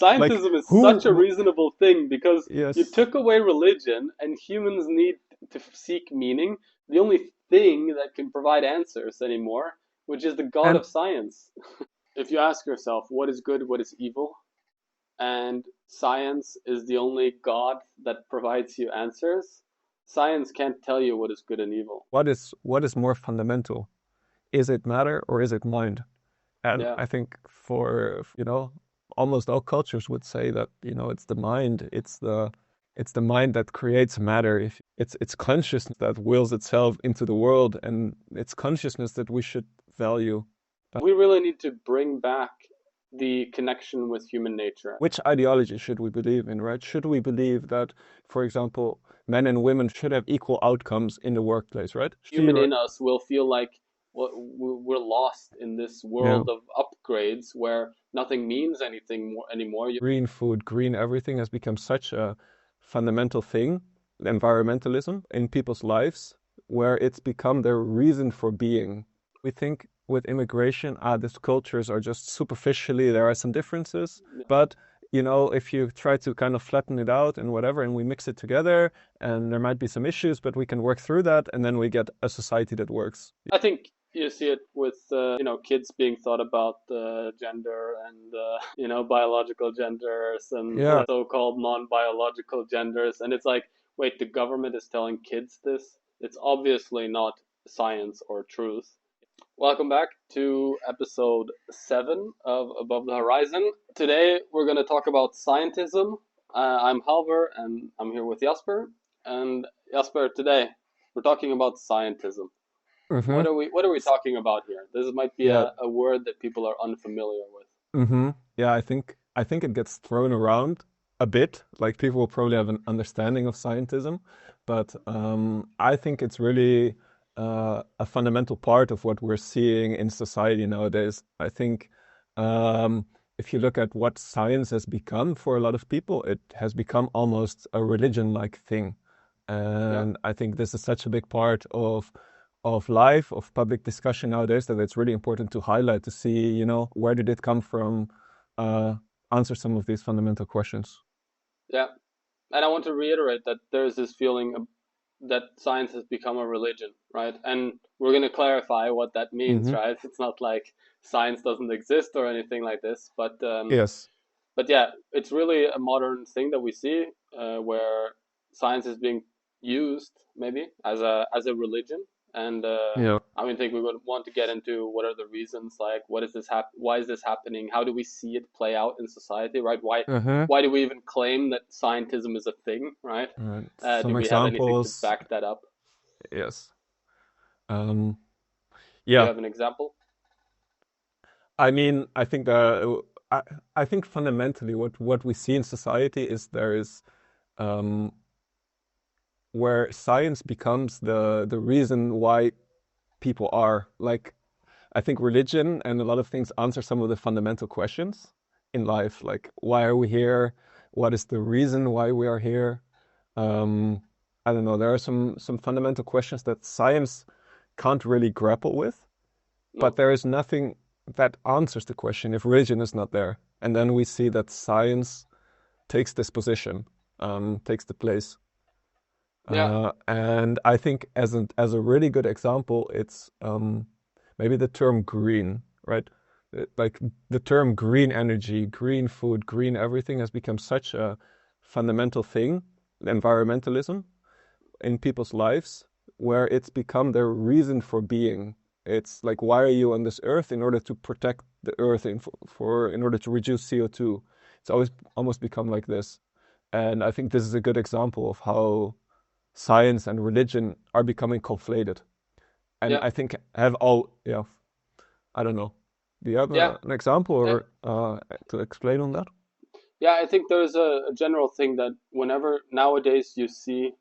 Like Scientism is such a who? reasonable thing because you Yes, took away religion and humans need to seek meaning. The only thing that can provide answers anymore, which is the God and of science. If you ask yourself what is good, what is evil, and science is the only God that provides you answers, science can't tell you what is good and evil. what is more fundamental? Is it matter or is it mind? And Yeah. I think for almost all cultures would say that it's the mind, it's the mind that creates matter. If it's consciousness that wills itself into the world, and it's consciousness that we should value. We really need to bring back the connection with human nature. Which ideology should we believe in, right? Should we believe that, for example, men and women should have equal outcomes in the workplace, right? Human in us will feel like we're lost in this Yeah. world of upgrades where nothing means anything more anymore. Green food, green everything has become such a fundamental thing, environmentalism in people's lives, where it's become their reason for being. We think with immigration, these cultures are just superficially, there are some differences, but if you try to kind of flatten it out and whatever, and we mix it together, and there might be some issues, but we can work through that, and then we get a society that works. I think you see it with kids being thought about gender and biological genders and Yeah. so-called non-biological genders, and it's like, wait, the government is telling kids this? It's obviously not science or truth. Welcome back to episode 7 of Above the Horizon. Today we're going to talk about scientism. I'm Halver and I'm here with Jasper. And Jasper, today we're talking about scientism. Mm-hmm. What are we talking about here? This might be Yeah. a word that people are unfamiliar with. Yeah, I think it gets thrown around a bit. Like people will probably have an understanding of scientism, but I think it's really a fundamental part of what we're seeing in society nowadays. I think um, if you look at what science has become for a lot of people, it has become almost a religion-like thing. Yeah. And I think this is such a big part of life, of public discussion nowadays, that it's really important to highlight, to see, where did it come from, uh, answer some of these fundamental questions. Yeah. And I want to reiterate that there's this feeling that science has become a religion, right? And we're going to clarify what that means, Mm-hmm. right? It's not like science doesn't exist or anything like this, Yes. but yeah, it's really a modern thing that we see where science is being used maybe as a religion, and Yeah. I mean, think we would want to get into what are the reasons, like what is this why is this happening? How do we see it play out in society, right? Uh-huh. Why do we even claim that scientism is a thing, right? Right. Do Some we have anything to examples. back that up? Yes. Um, Do you yeah. have an example? I mean, I think fundamentally what we see in society is there is um, where science becomes the reason why people are like. I think religion and a lot of things answer some of the fundamental questions in life, like why are we here? What is the reason why we are here? Um, I don't know. There are some fundamental questions that science can't really grapple with, but No. there is nothing that answers the question if religion is not there. And then we see that science takes this position, takes the place. Yeah. And I think as a really good example, it's maybe the term green, right? Like the term green energy, green food, green everything has become such a fundamental thing, environmentalism, in people's lives, where it's become their reason for being. It's like, why are you on this earth? In order to protect the earth, in order to reduce CO2. It's always almost become like this. And I think this is a good example of how science and religion are becoming conflated. And Yeah. I think have all, yeah, I don't know. Do you have Yeah. an example Yeah. or to explain on that? Yeah. I think there's a general thing that whenever nowadays you see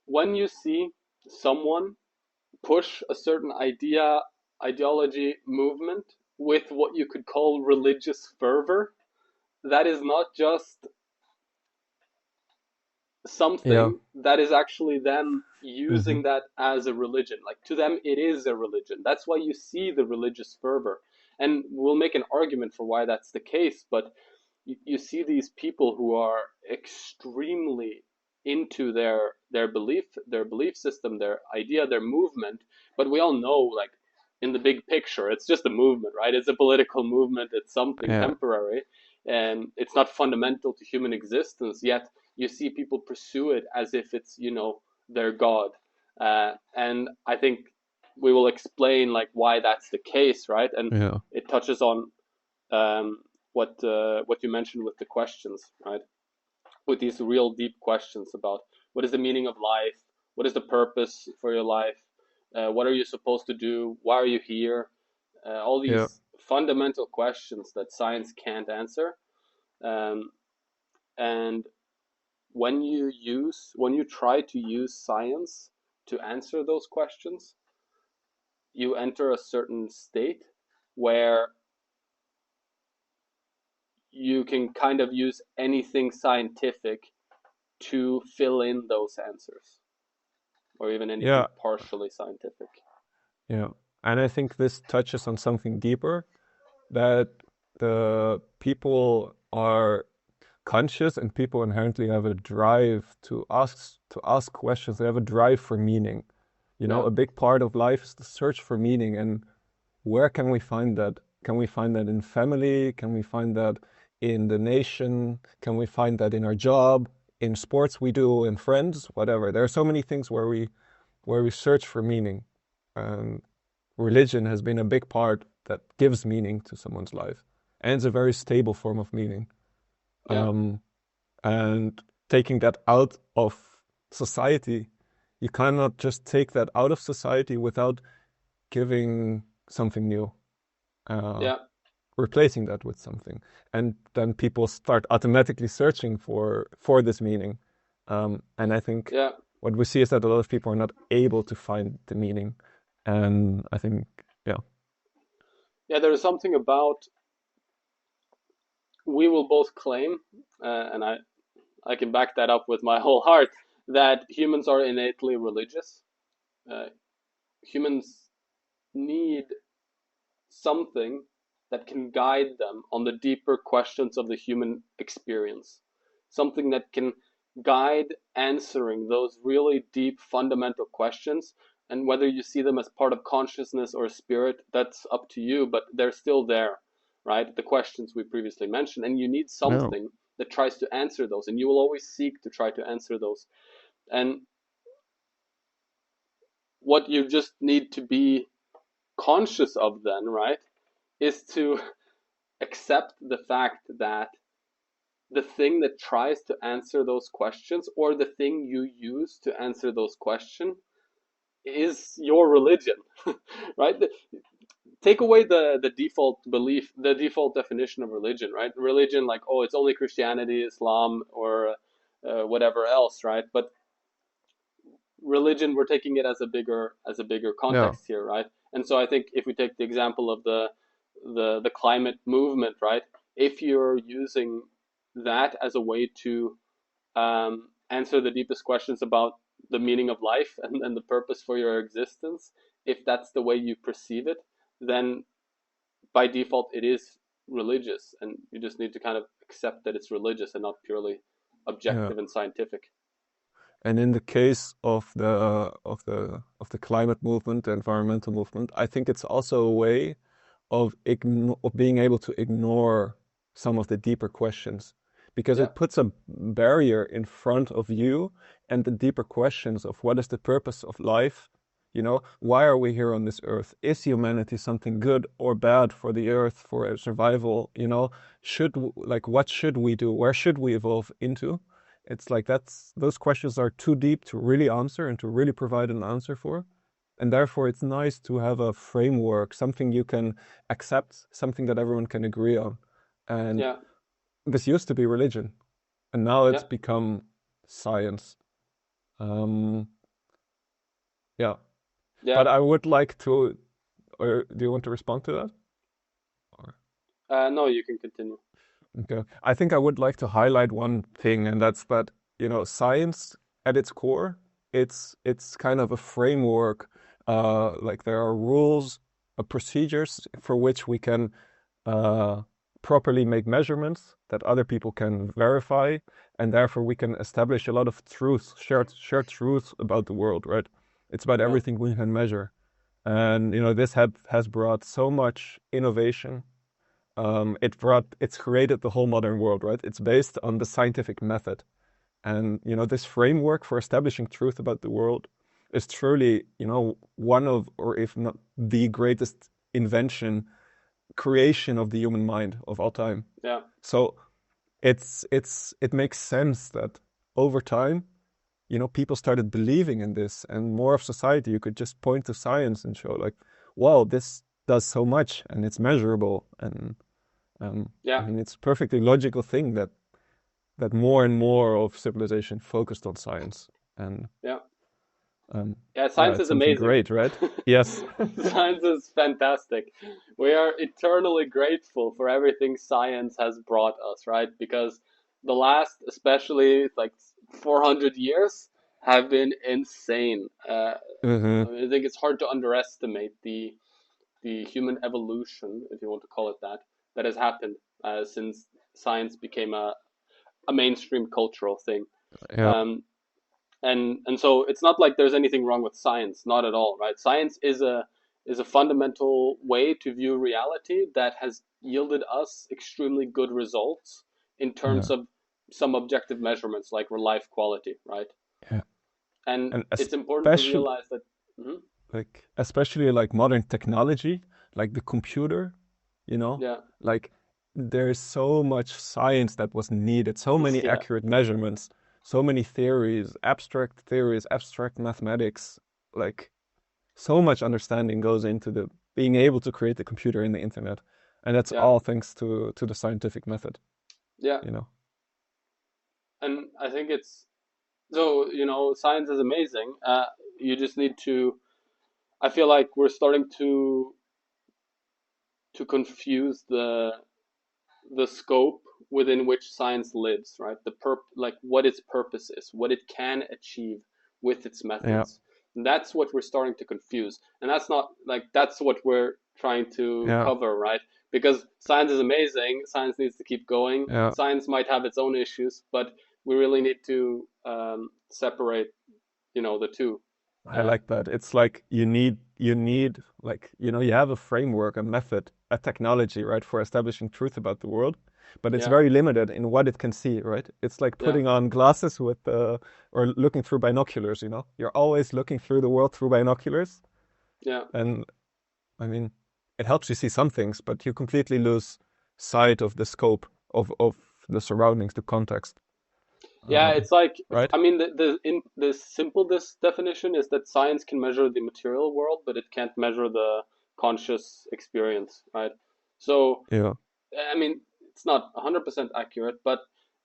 when you see someone push a certain ideology, movement with what you could call religious fervor, that is not just Yeah. something that is actually them Mm-hmm. using that as a religion. Like to them, it is a religion. That's why you see the religious fervor. And we'll make an argument for why that's the case, but you see these people who are extremely into their belief system, their idea, their movement, but we all know, like, in the big picture, it's just a movement, right? It's a political movement, it's something Yeah. temporary, and it's not fundamental to human existence, yet you see people pursue it as if it's, their god. And I think we will explain, like, why that's the case, right? And Yeah. it touches on um, what you mentioned with the questions, right? With these real deep questions about what is the meaning of life, what is the purpose for your life, what are you supposed to do, why are you here, all Yeah. these fundamental questions that science can't answer. Um, and when you try to use science to answer those questions, you enter a certain state where you can kind of use anything scientific to fill in those answers, or even anything Yeah. partially scientific. Yeah. And I think this touches on something deeper, that the people are conscious and people inherently have a drive to ask questions. They have a drive for meaning. Yeah, A big part of life is the search for meaning. And where can we find that? Can we find that in family? Can we find that in the nation? Can we find that in our job, in sports we do, in friends, whatever? There are so many things where we search for meaning. And religion has been a big part that gives meaning to someone's life. And it's a very stable form of meaning. yeah, Um, and taking that out of society, you cannot just take that out of society without giving something new, uh, yeah, replacing that with something. And then people start automatically searching for this meaning. And I think yeah, what we see is that a lot of people are not able to find the meaning. And I think, yeah, yeah. There is something about, we will both claim, and I can back that up with my whole heart, that humans are innately religious. Uh, Humans need something that can guide them on the deeper questions of the human experience, something that can guide answering those really deep fundamental questions. And whether you see them as part of consciousness or spirit, that's up to you, but they're still there, right? The questions we previously mentioned, and you need no, something that tries to answer those, and you will always seek to try to answer those. And what you just need to be conscious of then, right, is to accept the fact that the thing that tries to answer those questions, or the thing you use to answer those questions, is your religion. Right? Take away the default belief, the default definition of religion, right? Religion, like, oh, it's only Christianity, Islam, or whatever else, right? But religion, we're taking it as a bigger yeah, context here, right? And so I think if we take the example of the climate movement, right? If you're using that as a way to answer the deepest questions about the meaning of life, and the purpose for your existence, if that's the way you perceive it, then by default it is religious, and you just need to kind of accept that it's religious and not purely yeah. objective and scientific. And in the case of the climate movement, the environmental movement, I think it's also a way of being able to ignore some of the deeper questions, because Yeah, it puts a barrier in front of you and the deeper questions of what is the purpose of life. Why are we here on this earth? Is humanity something good or bad for the earth, for our survival? What should we do? Where should we evolve into? It's like those questions are too deep to really answer and to really provide an answer for. And therefore, it's nice to have a framework, something you can accept, something that everyone can agree on. And yeah, this used to be religion, and now yeah, it's become science. Um, yeah. yeah. But I would like to, or do you want to respond to that? Or, No, you can continue. okay. I think I would like to highlight one thing, and that's that, science at its core, it's kind of a framework. Like there are rules procedures for which we can uh, properly make measurements that other people can verify, and therefore we can establish a lot of truths, shared truths about the world, right? It's about Yeah. everything we can measure. And this has brought so much innovation. It's created the whole modern world, right? It's based on the scientific method. And this framework for establishing truth about the world is truly, one of, or if not the greatest invention, creation of the human mind of all time. Yeah. So it makes sense that over time, people started believing in this, and more of society, you could just point to science and show like, wow, this does so much and it's measurable. And I Yeah. mean, it's a perfectly logical thing that more and more of civilization focused on science. And Yeah. um, Yeah, yeah, science it's is something amazing. great, right? Yes. Science is fantastic. We are eternally grateful for everything science has brought us, right? Because the last, especially like 400 years, have been insane. Hmm. I think it's hard to underestimate the human evolution, if you want to call it that, that has happened since science became a mainstream cultural thing. Yeah, Um, and so it's not like there's anything wrong with science, not at all, right? Science is a fundamental way to view reality that has yielded us extremely good results in terms yeah, of some objective measurements like life quality, right? yeah. And And it's important to especially realize that. Mhm. especially like modern technology, like the computer, you know, Yeah. like there's so much science that was needed, so many Yeah. accurate measurements, so many theories, abstract mathematics, like so much understanding goes into the being able to create the computer and the internet. And that's Yeah. all thanks to the scientific method, Yeah. you know. And I think it's so, science is amazing. You just need to, I feel like we're starting to confuse the scope within which science lives, right? Like what its purpose is, what it can achieve with its Yeah, methods. And that's what we're starting to confuse, and that's not like that's what we're trying to yeah, cover, right? Because science is amazing, science needs to keep going. yeah. Science might have its own issues, but we really need to separate, the two. I Uh, like that. It's like you need like you have a framework, a method, a technology, right, for establishing truth about the world, but it's yeah, very limited in what it can see, right? It's like yeah, putting on glasses with or looking through binoculars, You're always looking through the world through binoculars, yeah. and I mean, it helps you see some things, but you completely lose sight of the scope of the surroundings, the context, Yeah, it's like, right? I mean, the simple this definition is that science can measure the material world, but it can't measure the conscious experience, right? So, Yeah, I mean, it's not 100% accurate, but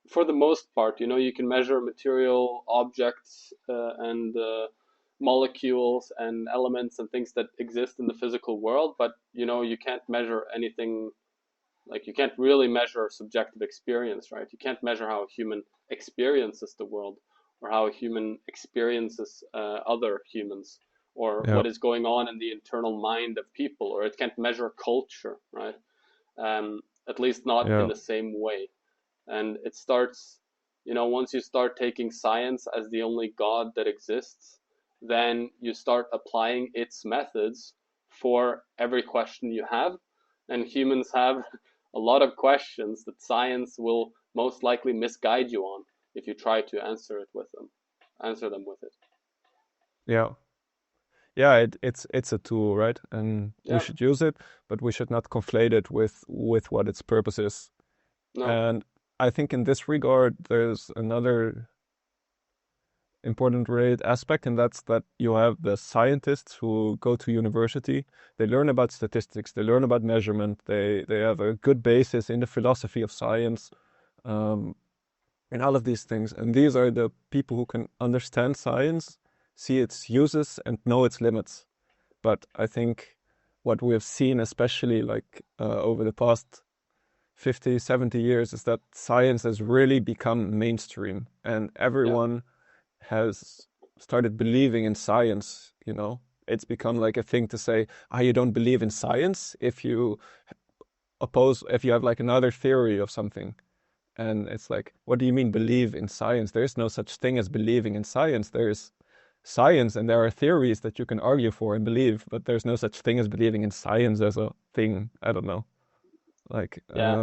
for the most part, you can measure material objects and molecules and elements and things that exist in the physical world, but you can't measure anything. Like, you can't really measure subjective experience, right? You can't measure how a human experiences the world, or how a human experiences other humans, or yeah, what is going on in the internal mind of people, or it can't measure culture, right? At least not in yeah, the same way. And it starts, once you start taking science as the only god that exists, then you start applying its methods for every question you have. And humans have a lot of questions that science will most likely misguide you on if you try to answer them with it. yeah. Yeah, it's a tool, right? And we Yeah, should use it, but we should not conflate it with what its purpose is. no, And I think in this regard, there's another important related aspect, and that's that you have the scientists who go to university. They learn about statistics, they learn about measurement, they have a good basis in the philosophy of science, um, and all of these things. And these are the people who can understand science, see its uses, and know its limits. But I think what we have seen, especially like over the past 50, 70 years, is that science has really become mainstream and yeah, everyone has started believing in science, It's become like a thing to say, you don't believe in science if you have like another theory of something. And it's like, what do you mean believe in science? There is no such thing as believing in science. There is science and there are theories that you can argue for and believe, but there's no such thing as believing in science as a thing. I don't know. Like, Yeah.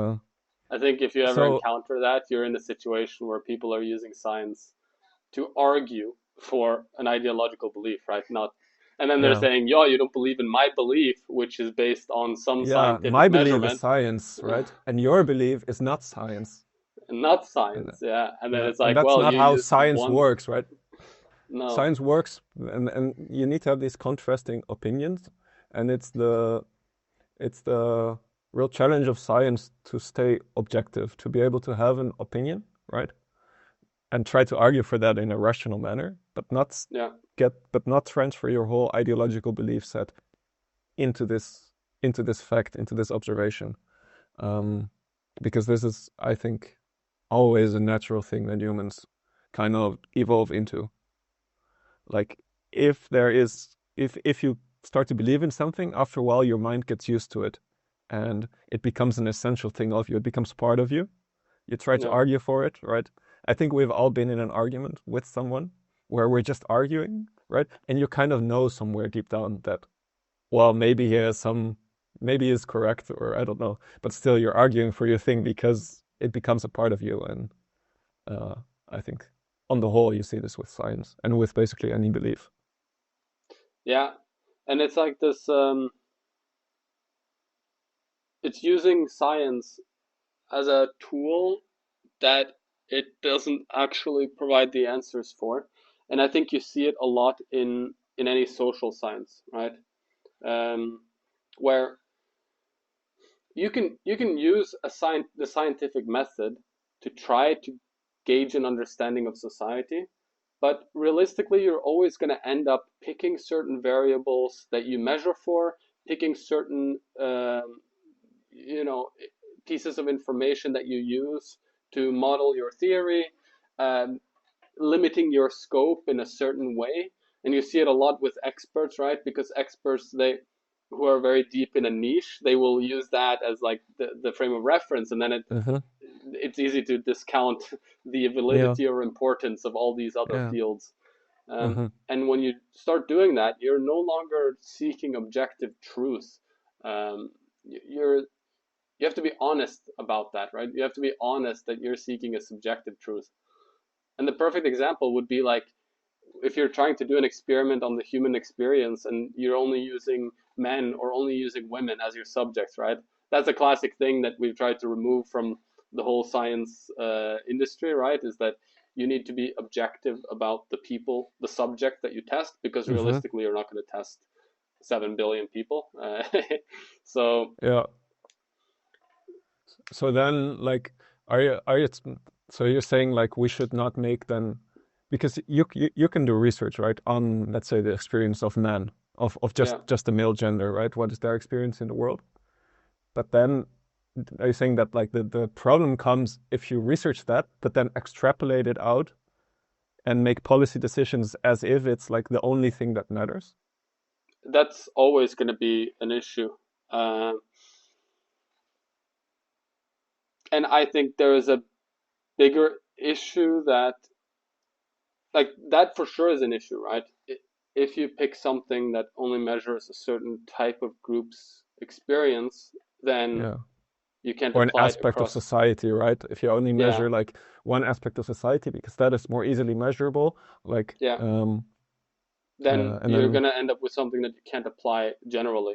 I think if you ever so encounter that, you're in a situation where people are using science to argue for an ideological belief, right? Not, and then they're yeah. saying, "Yo, you don't believe in my belief, which is based on some Yeah, my scientific belief is measurement, science, right? And your belief is not science. and not And science." Yeah, and then yeah, it's and like, that's "Well, not you how used science one." works, right? No, Science works, and you need to have these contrasting opinions, and it's the real challenge of science to stay objective, to be able to have an opinion, right? And try to argue for that in a rational manner, yeah, but not transfer your whole ideological belief set into this fact, into this observation. Um, because this is, I think, always a natural thing that humans kind of evolve into. Like if you start to believe in something, after a while your mind gets used to it and it becomes an essential thing of you. It becomes part of you. You try to yeah, argue for it, right? I think we've all been in an argument with someone where we're just arguing, right? And you kind of know somewhere deep down that, well, maybe he's correct, or I don't know, but still you're arguing for your thing because it becomes a part of you. And uh, I think on the whole, you see this with science and with basically any belief. yeah, and it's like this. It's using science as a tool that it doesn't actually provide the answers for, and I think you see it a lot in any social science, right? Um, where you can use the scientific method to try to gauge an understanding of society, but realistically you're always going to end up picking certain variables that you measure for, picking certain you know pieces of information that you use to model your theory, um, limiting your scope in a certain way. And you see it a lot with experts, right? Because experts, they who are very deep in a niche, they will use that as like the frame of reference, and then Mm-hmm. it's easy to discount the Yeah, validity or importance of all these other yeah. fields. Mm-hmm. And when you start doing that, you're no longer seeking objective truth. Um, you're you have to be honest about that, right? You have to be honest that you're seeking a subjective truth. And the perfect example would be like if you're trying to do an experiment on the human experience and you're only using men or only using women as your subjects, right? That's a classic thing that we've tried to remove from the whole science industry, right? Is that you need to be objective about the people, the subject that you test, because Mm-hmm. realistically, you're not going to test 7 billion people. So, Yeah. So then, like, are you? So you're saying like we should not make then, because you can do research, right, on let's say the experience of men, of just yeah. just the male gender, right? What is their experience in the world? But then are you saying that like the problem comes if you research that, but then extrapolate it out and make policy decisions as if it's like the only thing that matters? That's always going to be an issue. Uh, and I think there is a bigger issue that, like, that for sure is an issue, right? If you pick something that only measures a certain type of group's experience, then Yeah. you can't Or an apply it aspect of across. society, right? If you only Yeah, measure like one aspect of society, because that is more easily measurable, like yeah. Then and you're then going to end up with something that you can't apply generally.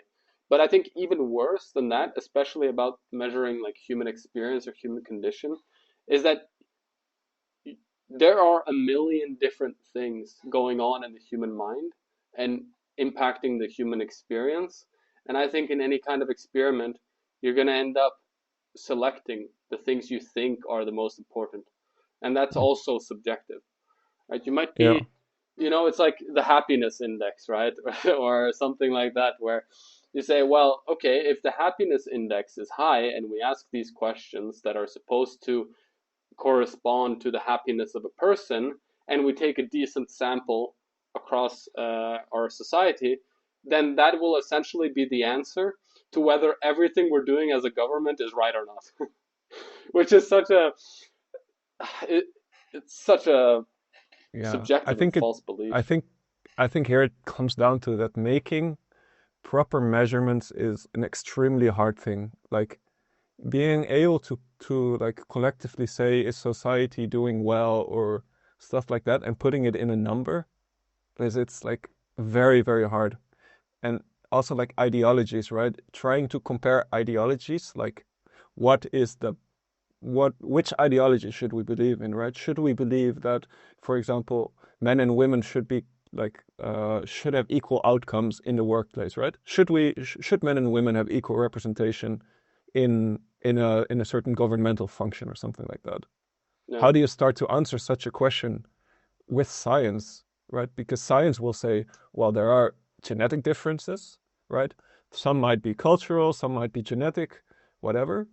But I think even worse than that, especially about measuring like human experience or human condition, is that there are a million different things going on in the human mind and impacting the human experience. And I think in any kind of experiment, you're going to end up selecting the things you think are the most important. And that's also subjective, right? You might yeah, be, it's like the happiness index, right? Or something like that, where you say, well, okay, if the happiness index is high and we ask these questions that are supposed to correspond to the happiness of a person, and we take a decent sample across our society, then that will essentially be the answer to whether everything we're doing as a government is right or not. Which is such a it, it's such a Yeah, I subjective and think it. false belief. I think. I think here it comes down to that making proper measurements is an extremely hard thing. Like being able to like collectively say is society doing well or stuff like that, and putting it in a number, because it's like very very hard. And also like ideologies, right? Trying to compare ideologies, like what is the which ideology should we believe in, right? Should we believe that, for example, men and women should be like should have equal outcomes in the workplace, right? Should men and women have equal representation in a certain governmental function or something like that? Yeah, How do you start to answer such a question with science, right? Because science will say, well, there are genetic differences, right? Some might be cultural, some might be genetic, whatever.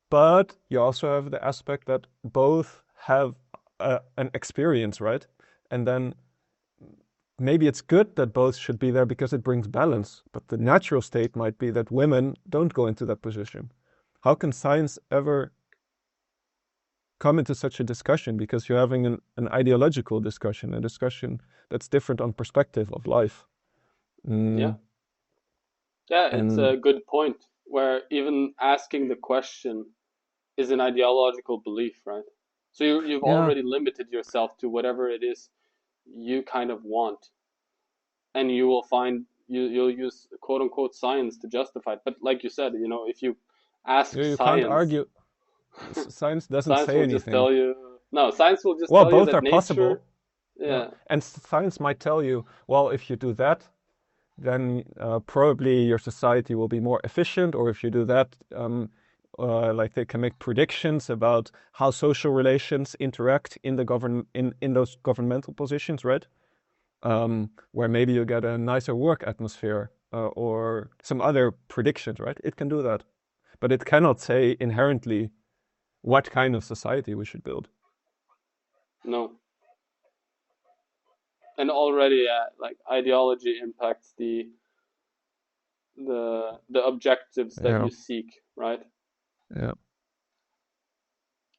But you also have the aspect that both have an experience, right? And then maybe it's good that both should be there because it brings balance. But the natural state might be that women don't go into that position. How can science ever come into such a discussion? Because you're having an ideological discussion, a discussion that's different on perspective of life. yeah, Mm, yeah. It's and a good point where even asking the question is an ideological belief, right? So you've yeah, already limited yourself to whatever it is you kind of want, and you will find you'll use quote unquote science to justify it. But like you said, if you ask you can't science, argue. Science doesn't science say will just anything. tell you no. Science will just Well, tell you both that are nature, possible. Yeah. yeah, And science might tell you, well, if you do that, then probably your society will be more efficient. Or if you do that, like they can make predictions about how social relations interact in the in those governmental positions, right? Where maybe you get a nicer work atmosphere or some other predictions, right? It can do that, but it cannot say inherently what kind of society we should build. no. And already, like ideology impacts the objectives that Yeah, you seek, right? yeah,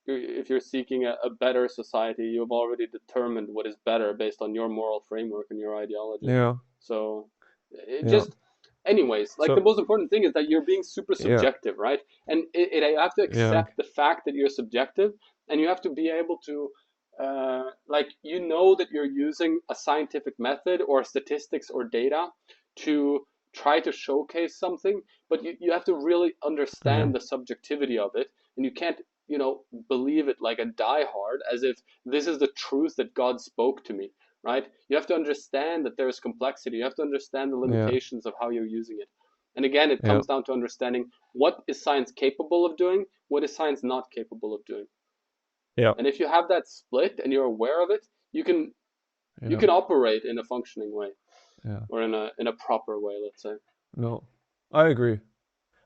If you're seeking a better society, you've already determined what is better based on your moral framework and your ideology. yeah, So it yeah. just, anyways, like the So most important thing is that you're being super yeah, subjective, right? And you have to yeah, accept the fact that you're subjective, and you have to be able to, like, that you're using a scientific method or statistics or data to try to showcase something, but you have to really yeah, understand the subjectivity of it, and you can't believe it like a diehard as if this is the truth that God spoke to me, right? You have to understand that there is complexity. You have to understand the yeah, limitations of how you're using it. And again, it yeah, comes down to understanding what is science capable of doing, what is science not capable of doing. yeah, And if you have that split and you're aware of it, you can you yeah, can operate in a functioning way yeah. or in a proper way, let's say. No, I agree.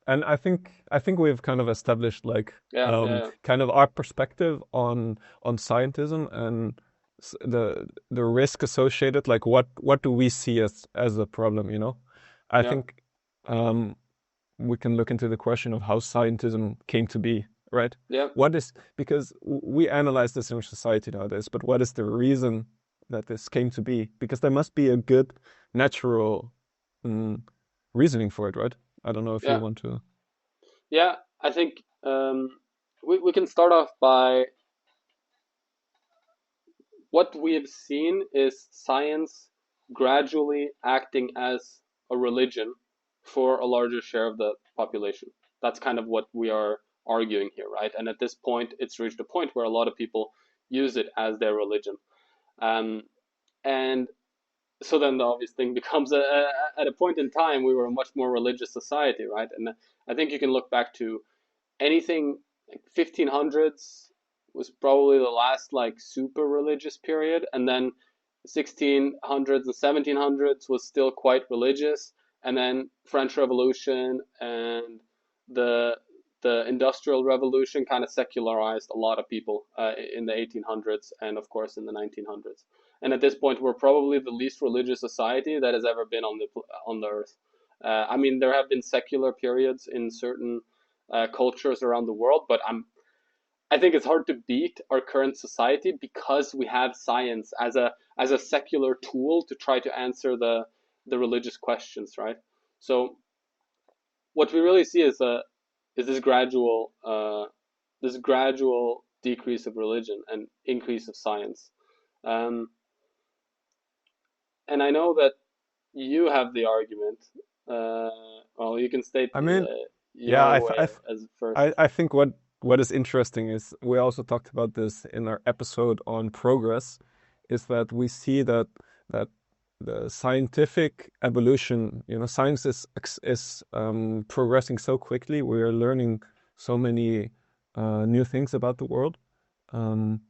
And I think we've kind of established like Yeah, yeah, yeah. kind of our perspective on scientism and the risk associated. Like what do we see as a problem? I Yeah, think um, we can look into the question of how scientism came to be, right? yeah, What is because we analyze this in society nowadays, but what is the reason that this came to be? Because there must be a good natural mm, reasoning for it, right? I don't know if you yeah, want to. yeah. I think we can start off by what we have seen is science gradually acting as a religion for a larger share of the population. That's kind of what we are arguing here, right? And at this point, it's reached a point where a lot of people use it as their religion. Um, and so then the obvious thing becomes at a point in time, we were a much more religious society, right? And I think you can look back to anything like 1500s was probably the last like super religious period, and then 1600s and 1700s was still quite religious, and then French Revolution and the the Industrial Revolution kind of secularized a lot of people in the 1800s and of course in the 1900s. and at this point, we're probably the least religious society that has ever been on the earth. I mean, there have been secular periods in certain cultures around the world, but I think it's hard to beat our current society because we have science as a secular tool to try to answer the religious questions, right? So what we really see is this gradual decrease of religion and increase of science. Um, and I know that you have the argument. Well, you can state I mean, yeah, your way as first. I think what is interesting is we also talked about this in our episode on progress, is that we see that the scientific evolution, science is progressing so quickly. We are learning so many new things about the world, and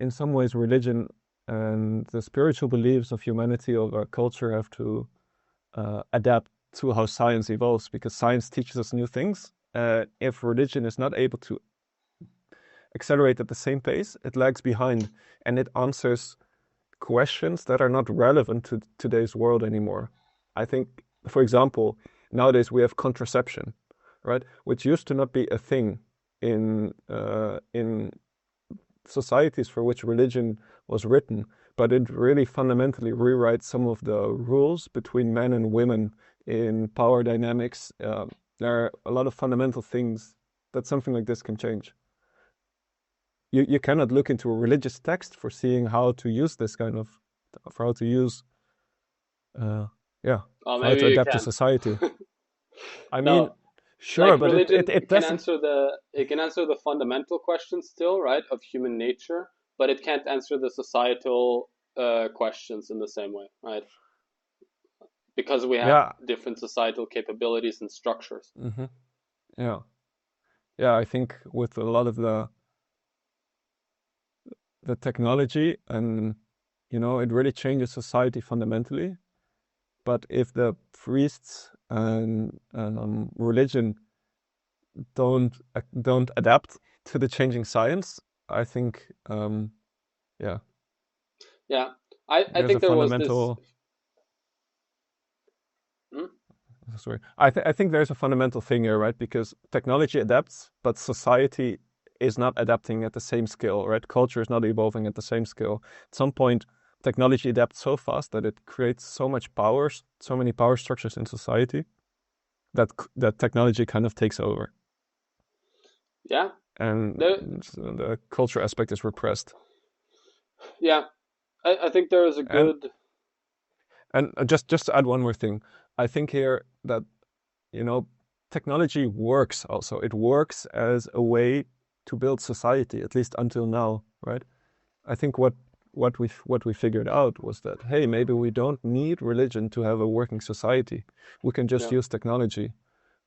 in some ways, religion and the spiritual beliefs of humanity, of our culture, have to adapt to how science evolves, because science teaches us new things. If religion is not able to accelerate at the same pace, it lags behind, and it answers questions that are not relevant to today's world anymore. I think, for example, nowadays we have contraception, right, which used to not be a thing in societies for which religion was written, but it really fundamentally rewrites some of the rules between men and women in power dynamics. There are a lot of fundamental things that something like this can change. You cannot look into a religious text for seeing how to use this kind of, for how to use, yeah, Oh, for how maybe to you adapt to can. society. I mean, No, sure, like but religion it can doesn't. answer the fundamental questions still, right, of human nature, but it can't answer the societal questions in the same way, right? Because we have Yeah. different societal capabilities and structures. hmm Yeah. Yeah. I think with a lot of the technology, and it really changes society fundamentally. But if the priests and religion don't adapt to the changing science, I think, yeah, Yeah, I there's a think there was this. fundamental. Hmm? Sorry, I think there's a fundamental thing here, right? Because technology adapts, but society is not adapting at the same scale, right? Culture is not evolving at the same scale. At some point, technology adapts so fast that it creates so many power structures in society, that technology kind of takes over, Yeah, and there. the culture aspect is repressed. Yeah, I think there is a And good. just to add one more thing, I think here that you know technology works also. It works as a way to build society, at least until now, right? I think what we figured out was that, hey, maybe we don't need religion to have a working society. We can just Yeah, use technology,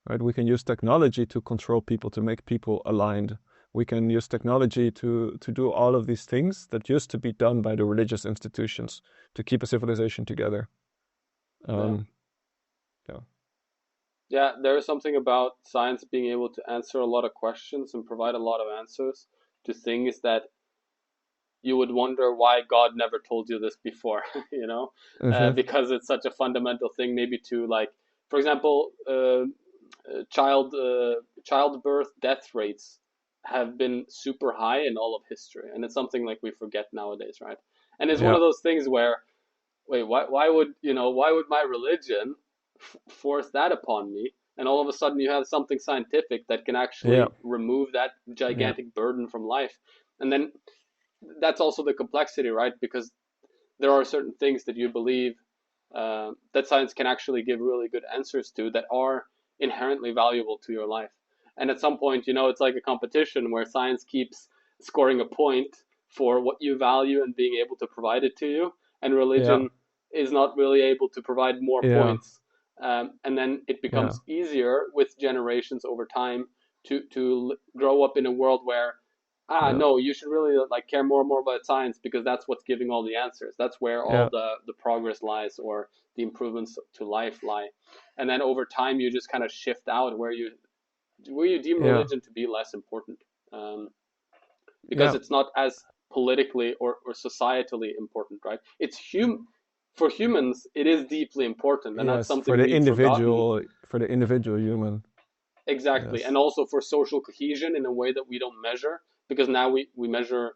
right? We can use technology to control people, to make people aligned. We can use technology to do all of these things that used to be done by the religious institutions to keep a civilization together. yeah. Um, yeah, Yeah, there is something about science being able to answer a lot of questions and provide a lot of answers to things that you would wonder why God never told you this before, hmm because it's such a fundamental thing, maybe to, like, for example, childbirth death rates have been super high in all of history, and it's something like we forget nowadays, right? And it's one yeah, of those things where, wait, why would my religion force that upon me? And all of a sudden, you have something scientific that can yeah, actually remove that yeah, gigantic burden from life. And then that's also the complexity, right? Because there are certain things that you believe that science can actually give really good answers to that are inherently valuable to your life. And at some point, it's like a competition where science keeps scoring a point for what you value and being able to provide it to you, and yeah, religion is not really able to provide more yeah, points. And then it yeah, becomes easier with generations over time to grow up in a world where, yeah, no, you should really like care more and more about science, because that's what's giving all the answers. That's where all yeah, the progress lies, or the improvements to life lie. And then over time you just kind of shift out where you deem yeah, religion to be less important, because yeah, it's not as politically or societally important, right? For humans, it is deeply important, and that's Yes, for something the we've forgotten. individual human. Exactly, and Yes. also for social cohesion in a way that we don't measure, because now we measure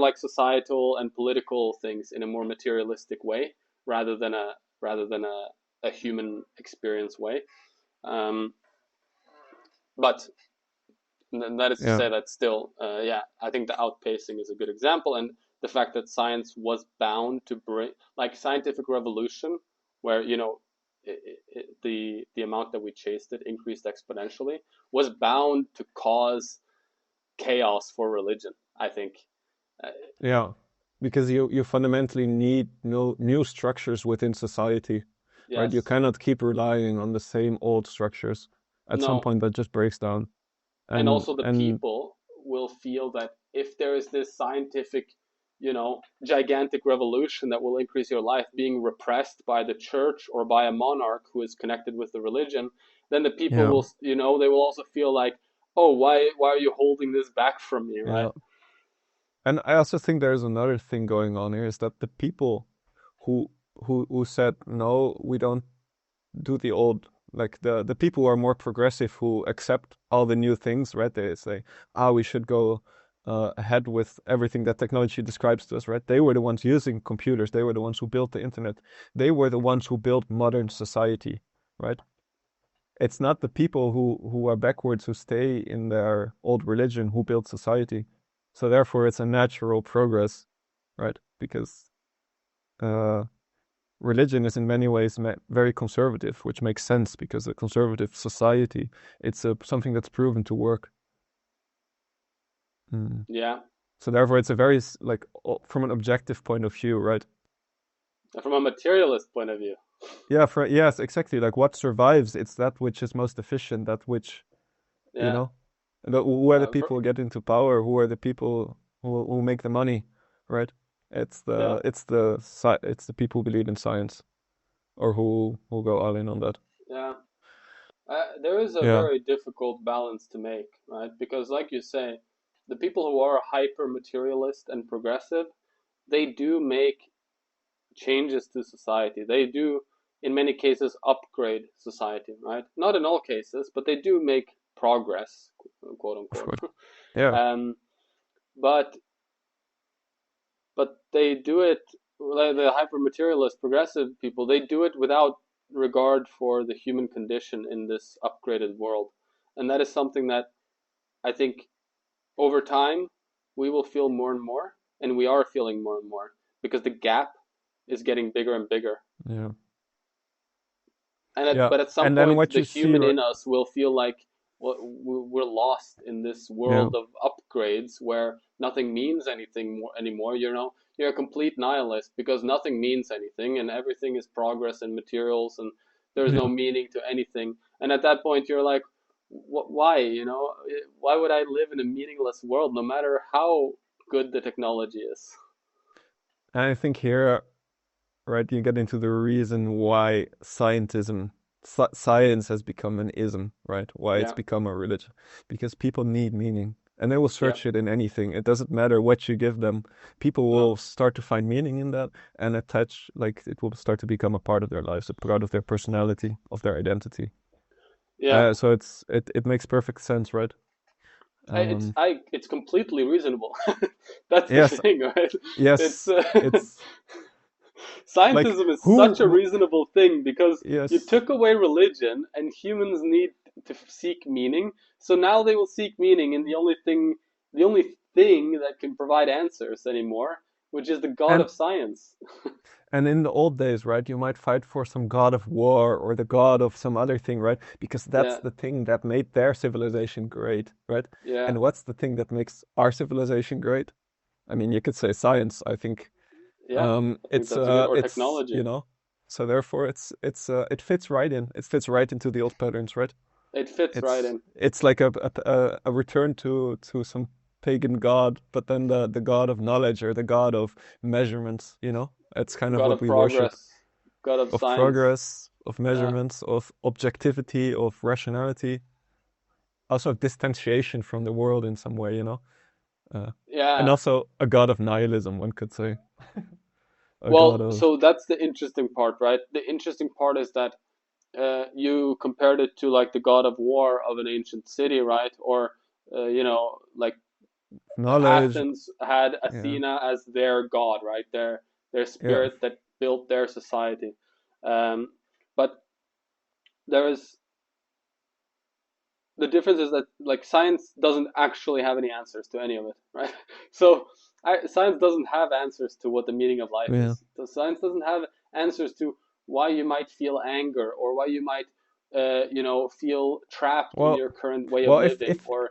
like societal and political things in a more materialistic way rather than a human experience way. Um, but that is to Yeah. say that still, yeah, I think the outpacing is a good example, and the fact that science was bound to bring, like scientific revolution, where the amount that we chased it increased exponentially, was bound to cause chaos for religion. I think. Uh, Yeah. Because you fundamentally need new structures within society, right? You yes. cannot keep relying on the same old structures. At some No. point that just breaks down. And And also the and people will feel that if there is this scientific, gigantic revolution that will increase your life being repressed by the church or by a monarch who is connected with the religion, then the people yeah, will, they will also feel like, oh, why are you holding this back from me, right? yeah. And I also think there's another thing going on here is that the people who who said no, we don't do the old, like the people who are more progressive, who accept all the new things, right? They say, we should go ahead with everything that technology describes to us, right? They were the ones using computers. They were the ones who built the internet. They were the ones who built modern society, right? It's not the people who are backwards, who stay in their old religion, who build society. So therefore, it's a natural progress, right? Because uh, religion is in many ways very conservative, which makes sense because a conservative society, it's something that's proven to work. Mm. Yeah. So therefore, it's a very like from an objective point of view, right? From a materialist point of view. Yeah, yes, exactly. Like what survives, it's that which is most efficient, that which you Yeah. know, who are the For, people who get into power, who are the people who make the money, right? It's yeah. it's the people who believe in science or who go all in on that. Yeah. There is a Yeah, very difficult balance to make, right? Because, like you say, the people who are hyper materialist and progressive, they do make changes to society. They do, in many cases, upgrade society, right? Not in all cases, but they do make progress, quote of unquote. course. Yeah, um, but they do it, like the hyper materialist progressive people. They do it without regard for the human condition in this upgraded world, and that is something that I think over time we will feel more and more, and we are feeling more and more because the gap is getting bigger and bigger. yeah, And yeah. but at some And then point, what the you see, human right? in us will feel like we're lost in this Yeah, world of upgrades where nothing means anything more anymore. You're a complete nihilist because nothing means anything, and everything is progress and materials, and there's no yeah. meaning to anything. And at that point, you're like, why? Why would I live in a meaningless world, no matter how good the technology is? And I think here, right, you get into the reason why science has become an ism, right? Why it's Yeah, become a religion. Because people need meaning. And they will yeah, search it in anything. It doesn't matter what you give them. People no, will start to find meaning in that and attach, like, it will start to become a part of their lives, a part of their personality, of their identity. yeah. So it makes perfect sense, right? It's Um, it's completely reasonable. That's the yes, thing, right? It's yes, it's like scientism is such a who reasonable thing because you yes. took away religion and humans need to seek meaning. So now they will seek meaning in the only thing that can provide answers anymore, which is the God And of science. And in the old days, right, you might fight for some god of war or the god of some other thing, right? Because that's Yeah, the thing that made their civilization great, right? yeah, And what's the thing that makes our civilization great? I mean, you could say science. I think yeah. I think that's a good, or it's technology. so therefore it fits right in. It fits right into the old patterns, right? It fits right in. It's like a return to some pagan god, but then the god of knowledge or the god of measurements, It's kind of God what of we worship, progress, God of of science. progress, of Yeah, measurements, of objectivity, of rationality, also of distanciation from the world in some way. Uh, and Yeah. also a god of nihilism, one could say. A god Well, of so that's the interesting part, right? The interesting part is that you compared it to like the god of war of an ancient city, right? Or like knowledge. Athens had Yeah, Athena as their god, right? Their yeah. spirit that built their society. But there is the difference is that like science doesn't actually have any answers to any of it, right? So science doesn't have answers to what the meaning of life Yeah. is. So science doesn't have answers to why you might feel anger or why you might, feel trapped in Well, your current way of well, if living. if Or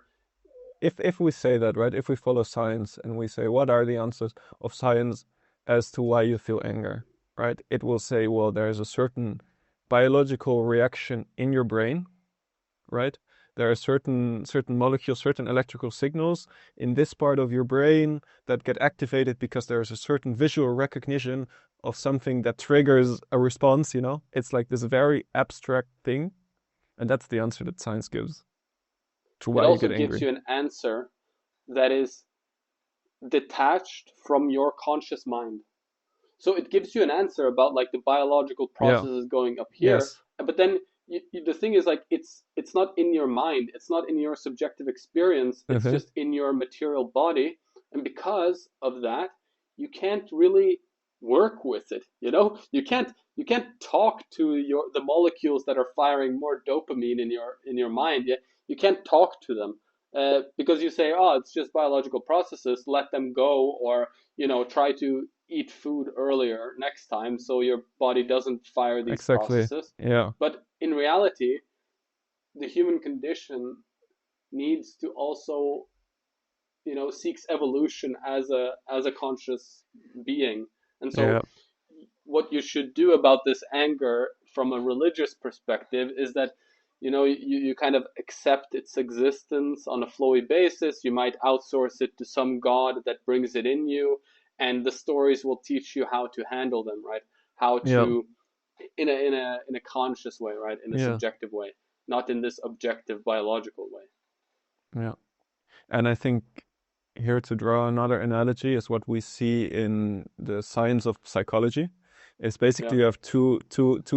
if we say that, right? If we follow science and we say what are the answers of science as to why you feel anger, right? It will say, well, there is a certain biological reaction in your brain, right? There are certain molecules, certain electrical signals in this part of your brain that get activated because there is a certain visual recognition of something that triggers a response, you know? It's like this very abstract thing, and that's the answer that science gives to it why you also get gives angry. you an answer that is detached from your conscious mind. So it gives you an answer about like the biological Yeah. processes going up here, Yes. but then the thing is like it's not in your mind, it's not in your subjective experience, it's Uh-huh. just in your material body, and because of that, you can't really work with it. You can't talk to the molecules that are firing more dopamine in your mind. You can't talk to them because you say, oh, it's just biological processes, let them go, or try to eat food earlier next time so your body doesn't fire these Exactly. processes. Yeah. But in reality, the human condition needs to also, seeks evolution as a conscious being. And so Yeah. what you should do about this anger from a religious perspective is that you kind of accept its existence on a flowy basis. You might outsource it to some god that brings it in you, and the stories will teach you how to handle them, right? How Yeah. to in a conscious way, right? In a Yeah. subjective way, not in this objective biological way. Yeah. And I think here to draw another analogy is what we see in the science of psychology. It's Yeah, basically you have two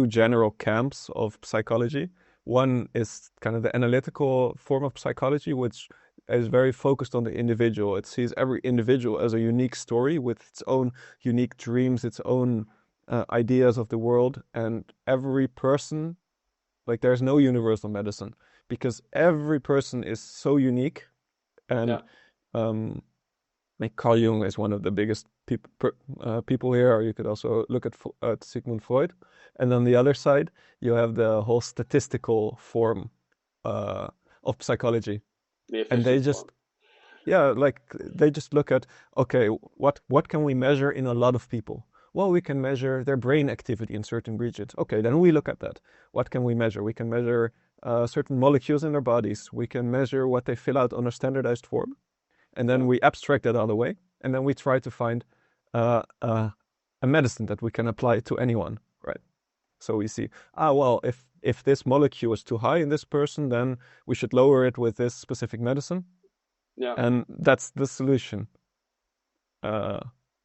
general camps of psychology. One is kind of the analytical form of psychology, which is very focused on the individual. It sees every individual as a unique story with its own unique dreams, its own ideas of the world, and every person, like there's no universal medicine because every person is so unique. yeah, And um, like Carl Jung is one of the biggest people here, or you could also look at Sigmund Freud. And on the other side, you have the whole statistical form uh, of psychology, the and they efficient form. just yeah, like they just look at, okay, what can we measure in a lot of people? Well, we can measure their brain activity in certain regions. Okay, then we look at that. What can we measure? We can measure certain molecules in their bodies. We can measure what they fill out on a standardized form, and then Yeah, we abstract that out of the way, and then we try to find uh, uh, a medicine that we can apply to anyone, right? So we see, well, if this molecule is too high in this person, then we should lower it with this specific medicine, yeah, and that's the solution. Uh,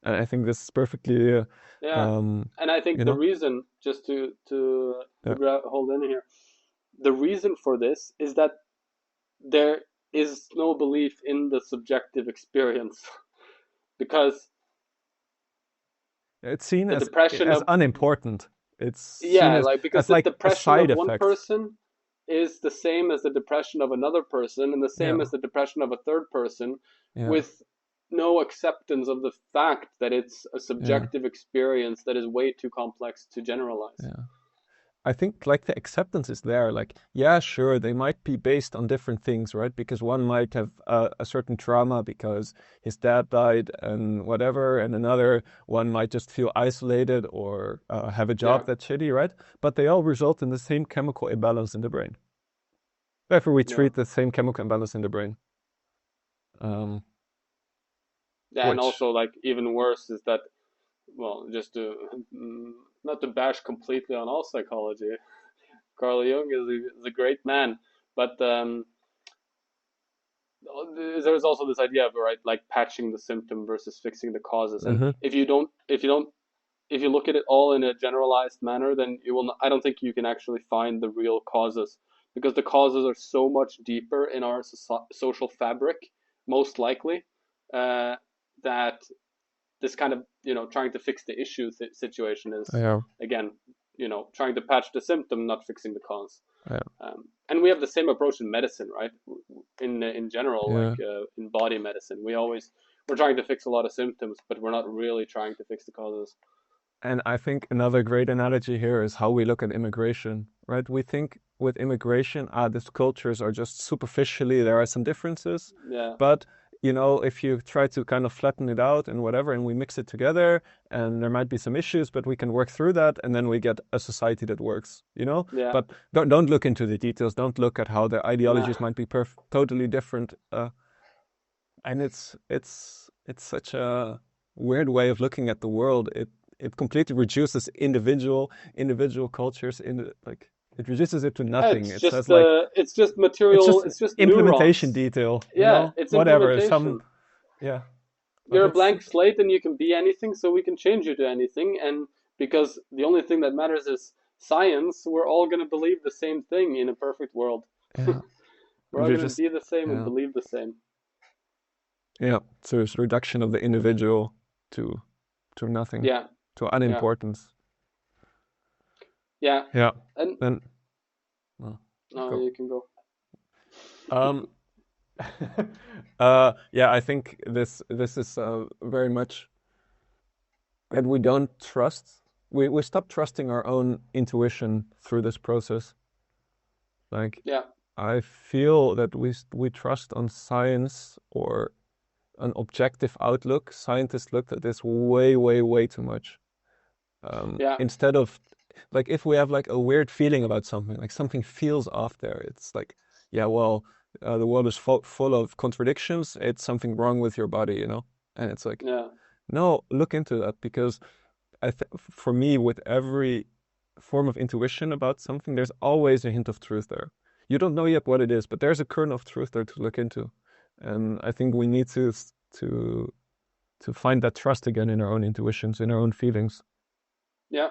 and I think this is perfectly, yeah. um, And I think you the know, reason, just to yeah, hold in here, the reason for this is that there is no belief in the subjective experience because it's seen the depression as of unimportant. It's seen yeah, like because as the like a depression of side one effect. person is the same as the depression of another person and the Yeah, same as the depression of a third person, yeah, with no acceptance of the fact that it's a yeah, subjective experience that is way too complex to generalize. yeah. I think like the acceptance is there. Like, yeah, sure, they might be based on different things, right? Because one might have a certain trauma because his dad died and whatever, and another one might just feel isolated or have a Yeah, job that's shitty, right? But they all result in the same chemical imbalance in the brain. Therefore, we yeah, treat the same chemical imbalance in the brain, um, yeah, and which also like even worse is that, well, just to not to bash completely on all psychology, Carl Jung is a great man, but there's also this idea of, right, like patching the symptom versus fixing the causes. And Mm-hmm. if you look at it all in a generalized manner, then you will not, I don't think you can actually find the real causes, because the causes are so much deeper in our social fabric, most likely, uh, that this kind of, trying to fix the issue situation is, Yeah, again, trying to patch the symptom, not fixing the cause. yeah, And we have the same approach in medicine, right? In general, like yeah. in body medicine, we're trying to fix a lot of symptoms, but we're not really trying to fix the causes. And I think another great analogy here is how we look at immigration, right? We think with immigration, these cultures are just superficially, there are some differences, Yeah, but if you try to kind of flatten it out and whatever, and we mix it together, and there might be some issues, but we can work through that, and then we get a society that works. yeah, But don't look into the details. Don't look at how the nah. ideologies might be totally different. And it's such a weird way of looking at the world. It completely reduces individual cultures in like it reduces it to nothing. It says like It's just it's material. just It's just implementation neurons. detail, Yeah, it's whatever. Some implementation. yeah, but You're a it's blank slate and you can be anything, so we can change you to anything. And because the only thing that matters is science, we're all going to believe the same thing in a perfect world. yeah, We're all we're going to just be the same and yeah believe the same. yeah. So it's reduction of the individual to nothing, Yeah, to yeah, unimportance. yeah. Yeah. And Then well, no, go. you can go. Um, yeah, I think this is very much that we don't trust. We stop trusting our own intuition through this process. Like Yeah, I feel that we trust on science or an objective outlook. Scientists looked at this way, way, way too much. yeah, Instead of like if we have like a weird feeling about something, like something feels off there, it's like, yeah, well, the world is full of contradictions. It's something wrong with your body. And it's like, yeah, no, look into that because for me, with every form of intuition about something, there's always a hint of truth there. You don't know yet what it is, but there's a kernel of truth there to look into, and I think we need to to find that trust again in our own intuitions, in our own feelings. yeah.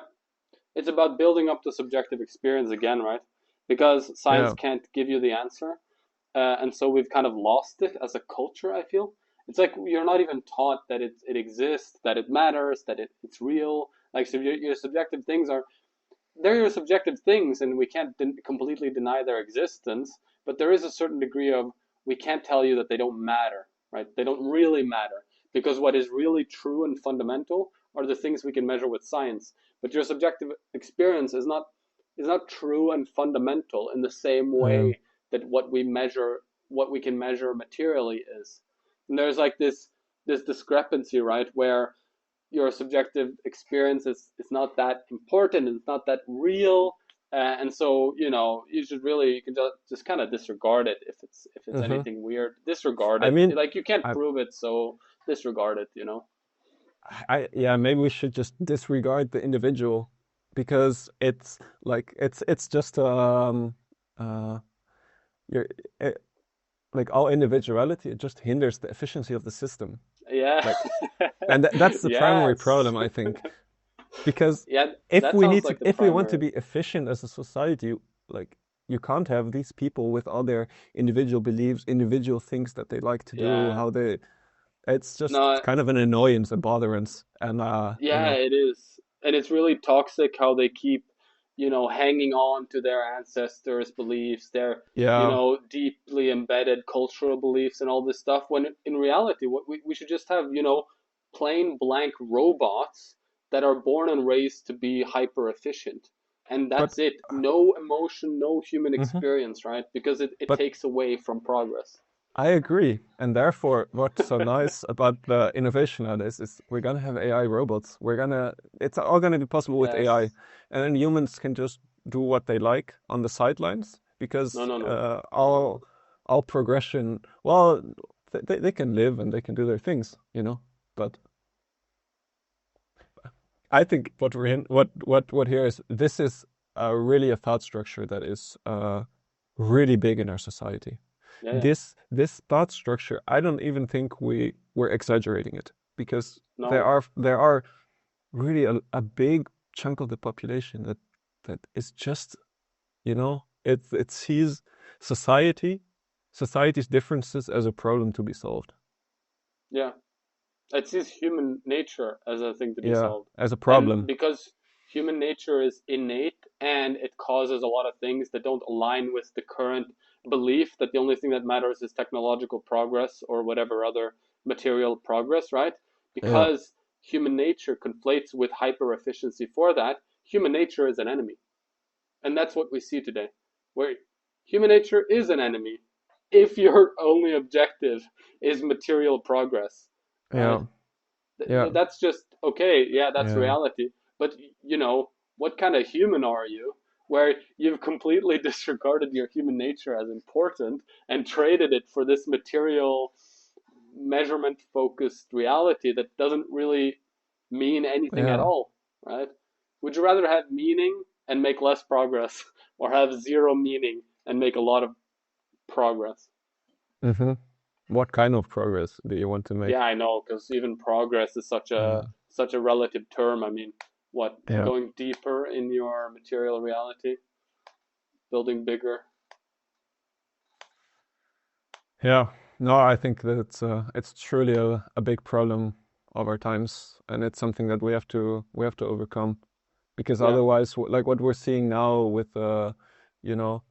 It's about building up the subjective experience again, right? Because science Yeah, can't give you the answer. And so we've kind of lost it as a culture, I feel. It's like you're not even taught that it exists, that it matters, that it's real. Like, so your subjective things are, they're your subjective things, and we can't completely deny their existence, but there is a certain degree of, we can't tell you that they don't matter, right? They don't really matter, because what is really true and fundamental are the things we can measure with science. But your subjective experience is not true and fundamental in the same yeah, way that what we can measure materially is. And there's like this discrepancy, right, where your subjective experience is not that important, it's not that real, and so you can just kind of disregard it. If it's hmm anything weird, disregard I it. mean, Like, you can't I, prove it, so disregard it. yeah, maybe we should just disregard the individual because it's like it's just uh, you're, it, like all individuality, it just hinders the efficiency of the system. Yeah. Like, and that's the primary Yes. problem, I think, because Yeah, if that we sounds need to, like the if we want to primary. be efficient as a society, like you can't have these people with all their individual beliefs, individual things that they like to do, Yeah. how they. It's just No, kind of an annoyance, a botherance, and yeah, it is. And it's really toxic how they keep, hanging on to their ancestors' beliefs, their, yeah. deeply embedded cultural beliefs and all this stuff, when in reality, what we should just have, plain blank robots that are born and raised to be hyper efficient. And But that's it. No emotion, no human mhm. experience, right? Because it but takes away from progress. I agree, and therefore, what's so nice about the innovation nowadays is we're gonna have AI robots. It's all gonna be possible with AI, Yes. and then humans can just do what they like on the sidelines No, because no, no. all progression. Well, they can live and they can do their things. But I think what we're in, what here is this is really a thought structure that is really big in our society. Yeah, yeah. This thought structure, I don't even think we're exaggerating it, because No. there are really a big chunk of the population that is just, it sees society society's differences as a problem to be solved. Yeah. It sees human nature as a thing to be Yeah, solved. as a And problem. because human nature is innate and it causes a lot of things that don't align with the current belief that the only thing that matters is technological progress or whatever other material progress, right? Yeah, Because human nature conflates with hyper efficiency for that, human nature is an enemy. And that's what we see today, where human nature is an enemy if your only objective is material progress, right? yeah, yeah, That's just okay. Yeah, that's yeah, reality. But what kind of human are you? Where you've completely disregarded your human nature as important and traded it for this material, measurement focused reality that doesn't really mean anything at yeah. all, right? Would you rather have meaning and make less progress, or have zero meaning and make a lot of progress? Mm-hmm. What kind of progress do you want to Yeah, make? I know, because even progress is such a relative term. I mean, what, Yeah, going deeper in your material reality, building bigger? yeah. No, I think that it's truly a big problem of our times, and it's something that we have to overcome, because Yeah, otherwise, like what we're seeing now with you know,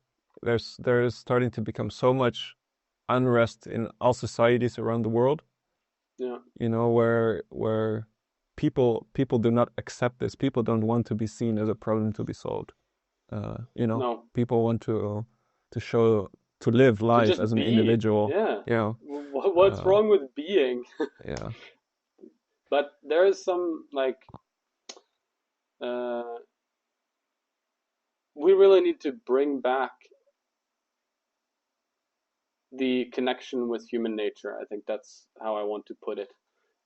there's starting to become so much unrest in all societies around the world, yeah. where people do not accept this. People don't want to be seen as a problem to be solved. No, People want to show to live to life as just an be. individual. Yeah. Yeah, What's uh, wrong with being? yeah, But there is some like uh, we really need to bring back the connection with human nature. I think that's how I want to put it.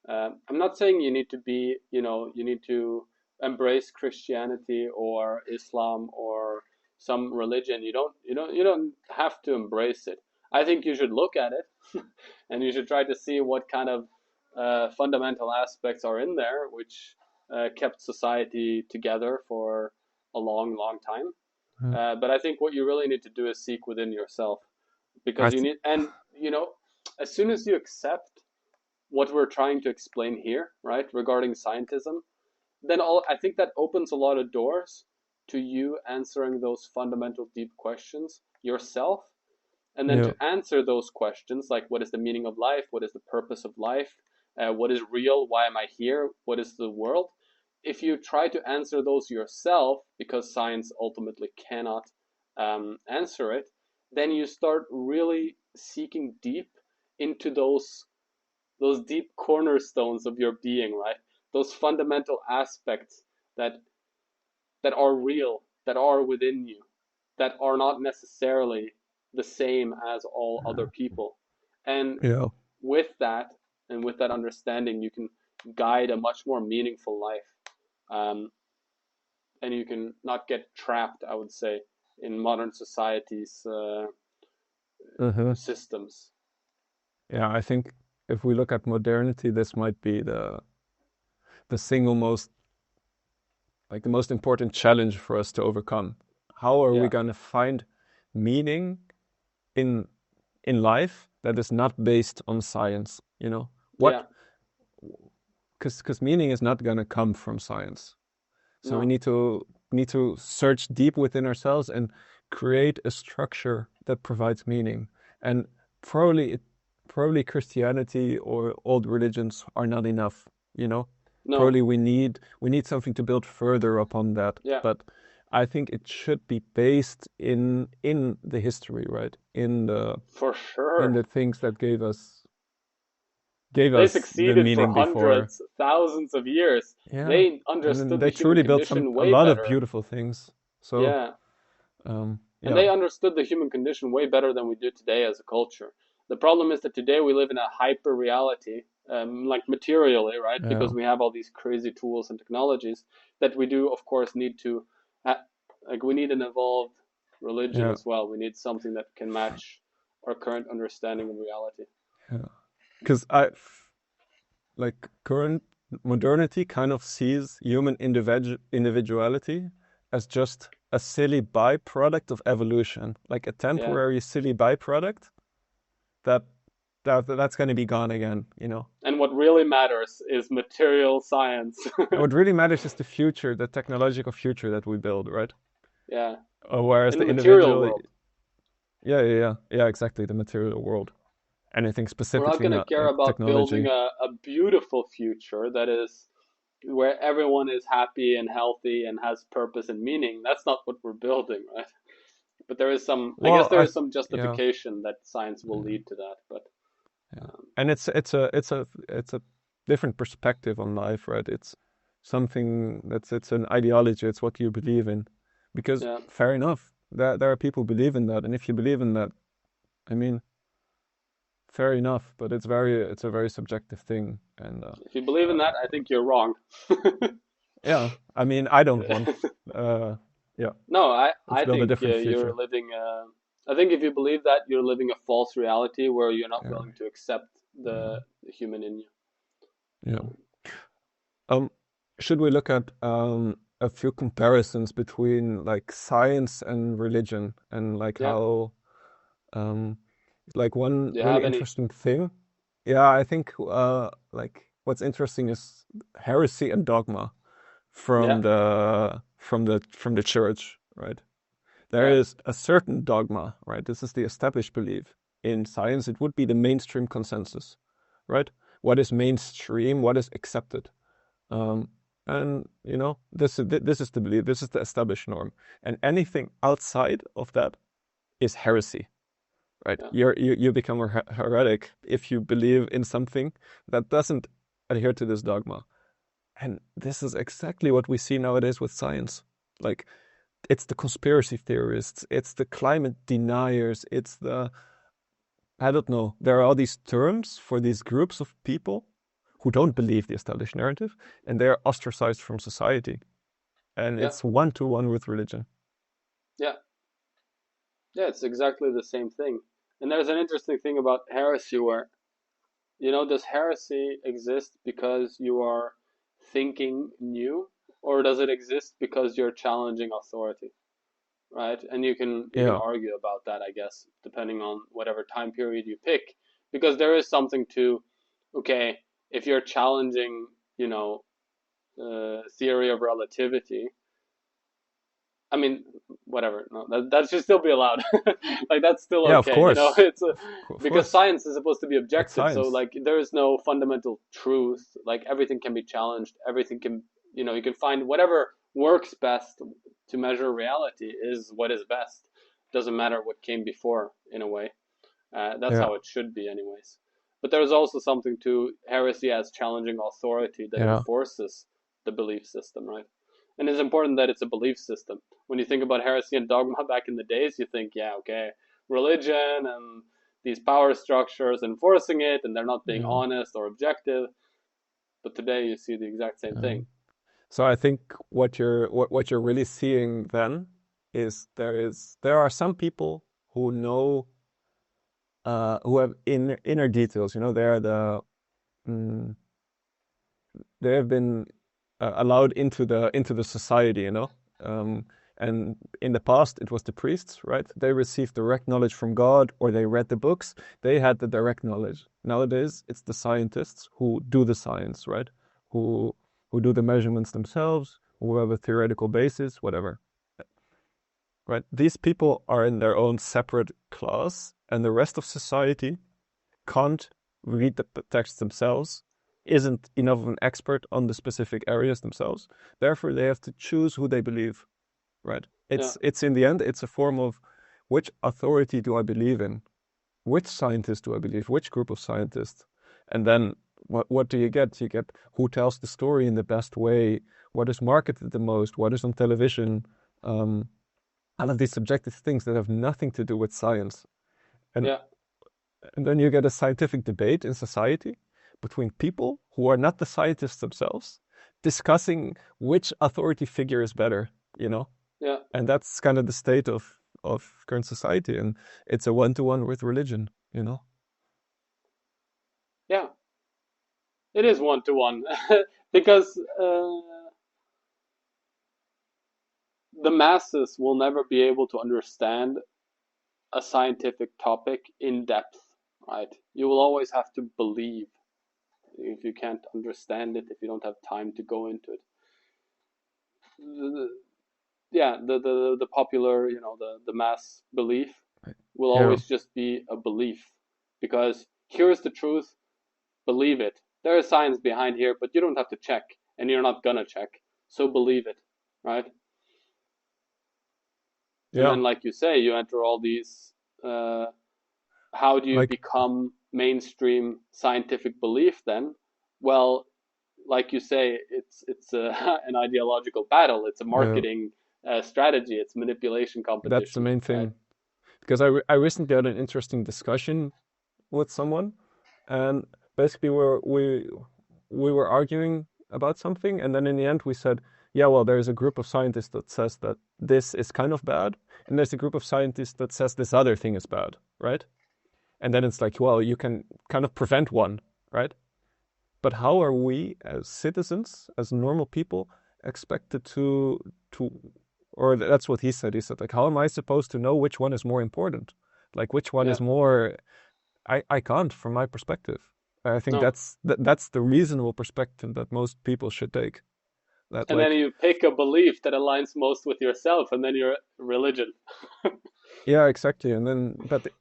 I'm not saying you need to be, you need to embrace Christianity or Islam or some religion. You don't have to embrace it. I think you should look at it, and you should try to see what kind of fundamental aspects are in there, which kept society together for a long, long time. mm. But I think what you really need to do is seek within yourself, I because you th- need, and as soon as you accept what we're trying to explain here, right, regarding scientism, then I think that opens a lot of doors to you answering those fundamental deep questions yourself. And then yeah, to answer those questions, like what is the meaning of life? What is the purpose of life? What is real? Why am I here? What is the world? If you try to answer those yourself, because science ultimately cannot answer it, then you start really seeking deep into those deep cornerstones of your being, right? Those fundamental aspects that that are real, that are within you, that are not necessarily the same as all other people. And yeah, with that, and with that understanding, you can guide a much more meaningful life. Um, and you can not get trapped, I would say, in modern society's uh-huh. systems. Yeah. I think if we look at modernity, this might be the single most, like, the most important challenge for us to overcome. How are we Yeah, gonna find meaning in in life that is not based on science? yeah, What Because meaning is not gonna come from science. So we no, need to search deep within ourselves and create a structure that provides meaning. And probably probably Christianity or old religions are not enough, you know? no, Probably we need something to build further upon that. yeah, But I think it should be based in the history, right? for In sure. the things that gave They us the succeeded for meaning before. hundreds, thousands of years. Yeah. They And then understood the they human truly built condition a way lot of better. beautiful things. So, Yeah. And yeah. they understood the human condition way better than we do today as a culture. The problem is that today we live in a hyper reality, like materially, right? Yeah. Because we have all these crazy tools and technologies that we do, of course, need to, like, we need an evolved religion Yeah. as well. We need something that can match our current understanding of reality. Yeah. Because current modernity kind of sees human individuality as just a silly byproduct of evolution, like a Yeah. temporary silly byproduct that that's going to be gone again, you know. And what really matters is material science. And what really matters is the future, the technological future that we build, right? Yeah. Whereas In the the material individual, world. yeah, exactly, the material world. Anything We're not specifically going to not care about building technology. a beautiful future that is where everyone is happy and healthy and has purpose and meaning. That's not what we're building, right? But there is some, I guess Well, there is some yeah, justification that science will yeah, lead to that. But yeah. um, And it's a different perspective on life, right? It's something it's an ideology. It's what you believe in. Because yeah, fair enough, there are people who believe in that, and if you believe in that, I mean, fair enough. But it's a very subjective thing, and if you believe in that, I think you're wrong. yeah, I mean, I don't want. Uh, yeah, No, let's I build a think different you're future. living. I think if you believe that, you're living a false reality where you're not Yeah, willing to accept yeah, the human in you. yeah. Um, should we look at a few comparisons between like science and religion and like Yeah. how um like one Do you really have any? interesting thing? Yeah, I think like what's interesting is heresy and dogma Yeah. from the church, right? There Yeah. is a certain dogma, right? This is the established belief. In science, it would be the mainstream consensus, right? What is mainstream? What is accepted? Um, and you know, this is the belief. This is the established norm. And anything outside of that is heresy, right? Yeah. You become a heretic if you believe in something that doesn't adhere to this dogma. And this is exactly what we see nowadays with science. Like it's the conspiracy theorists, it's the climate deniers, it's the I don't know. There are all these terms for these groups of people who don't believe the established narrative, and they are ostracized from society. And Yeah. it's one to one with religion. Yeah. Yeah. It's exactly the same thing. And there's an interesting thing about heresy where, does heresy exist because you are thinking new, or does it exist because you're challenging authority? Right? And you can Yeah, argue about that, I guess, depending on whatever time period you pick, because there is something to, okay, if you're challenging, theory of relativity. I mean, whatever. No, that should still be allowed. Like that's still yeah, of okay. course, It's of because course, science is supposed to be it's objective. So science. like there is no fundamental truth. Like everything can be challenged. Everything can, you can find whatever works best to measure reality is what is best. Doesn't matter what came before in a way. That's Yeah, how it should be, anyways. But there's also something to heresy as challenging authority that yeah, enforces the belief system, right? And it's important that it's a belief system. When you think about heresy and dogma back in the days, you think, yeah, okay, religion and these power structures enforcing it, and they're not being yeah, honest or objective. But today you see the exact same yeah. thing. So I think what you're really seeing then is there are some people who know who have inner details. You know, they are mm, they have been allowed into the society, you know. And in the past, it was the priests, right? They received direct knowledge from God, or they read the books. They had the direct knowledge. Nowadays, it's the scientists who do the science, right? Who who do the measurements themselves, who have a theoretical basis, whatever, right? These people are in their own separate class, and the rest of society can't read the text themselves, isn't enough of an expert on the specific areas themselves. Therefore, they have to choose who they believe, right? Yeah, It's in the end, it's a form of which authority do I believe in? Which scientist do I believe? Which group of scientists? And then what do you get? You get who tells the story in the best way, what is marketed the most, what is on television, um, all of these subjective things that have nothing to do with science. And yeah, And then you get a scientific debate in society between people who are not the scientists themselves, discussing which authority figure is better, you know? yeah, And that's kind of the state of current society, and it's a one-to-one with religion, you know. Yeah, it is one to one because the masses will never be able to understand a scientific topic in depth, right? You will always have to believe if you can't understand it, if you don't have time to go into it. The, yeah, the popular, the mass belief will Yeah, always just be a belief because here's the truth, believe it. There is science behind here, but you don't have to check, and you're not gonna check, so believe it, right? And yeah, then, like you say, you enter all these. How do you like become mainstream scientific belief then? Well, like you say, it's an ideological battle. It's a uh, marketing strategy. It's manipulation that's the competition, main right? thing. Because I recently had an interesting discussion with someone, and basically we were arguing about something, and then in the end we said, yeah, well, there's a group of scientists that says that this is kind of bad, and there's a group of scientists that says this other thing is bad, right? And then it's like, well, you can kind of prevent one, right? But how are we as citizens, as normal people, expected to or that's what he said. He said, like, how am I supposed to know which one is more important? Like which one Yeah. is more I can't from my perspective. I think No. that's the reasonable perspective that most people should take. That And then like you pick a belief that aligns most with yourself, and then you're religion. yeah, exactly. And then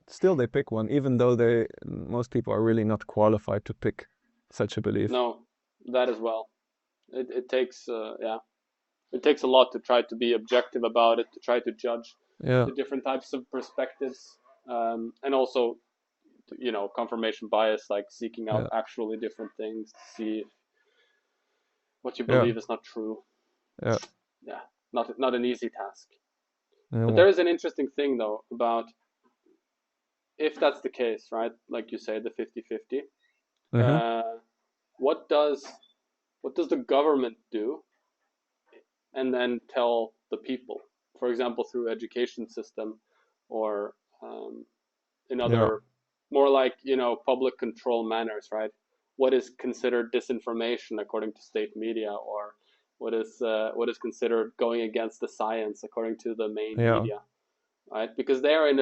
still they pick one, even though they most people are really not qualified to pick such a belief. No, that as well. It takes yeah, it takes a lot to try to be objective about it, to try to judge Yeah, the different types of perspectives, and also confirmation bias, like seeking out yeah, actually different things to see if what you yeah, believe is not true. yeah. Yeah, not an easy task. But Yeah. there is an interesting thing though about if that's the case, right? Like you say, the 50-50. Uh-huh. Uh, what does the government do and then tell the people? For example, through education system, or in Yeah. other more like public control manners, right? What is considered disinformation according to state media, or what is considered going against the science according to the main Yeah. media, right? Because they are in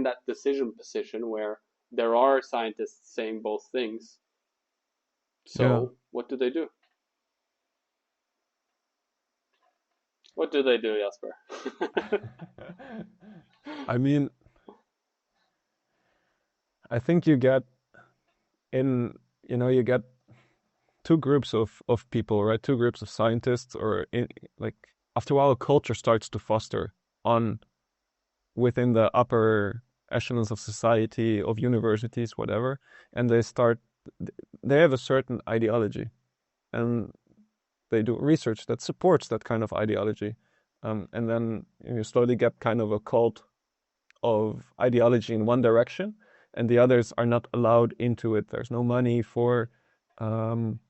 that decision position where there are scientists saying both things. Yeah. So what do they do? What do they do, Jasper? I mean, I think you get in, you get two groups of people, right? Two groups of scientists, or like after a while, a culture starts to foster on within the upper echelons of society, of universities, whatever, and they have a certain ideology, and they do research that supports that kind of ideology, and then you slowly get kind of a cult of ideology in one direction, and the others are not allowed into it. There's no money um,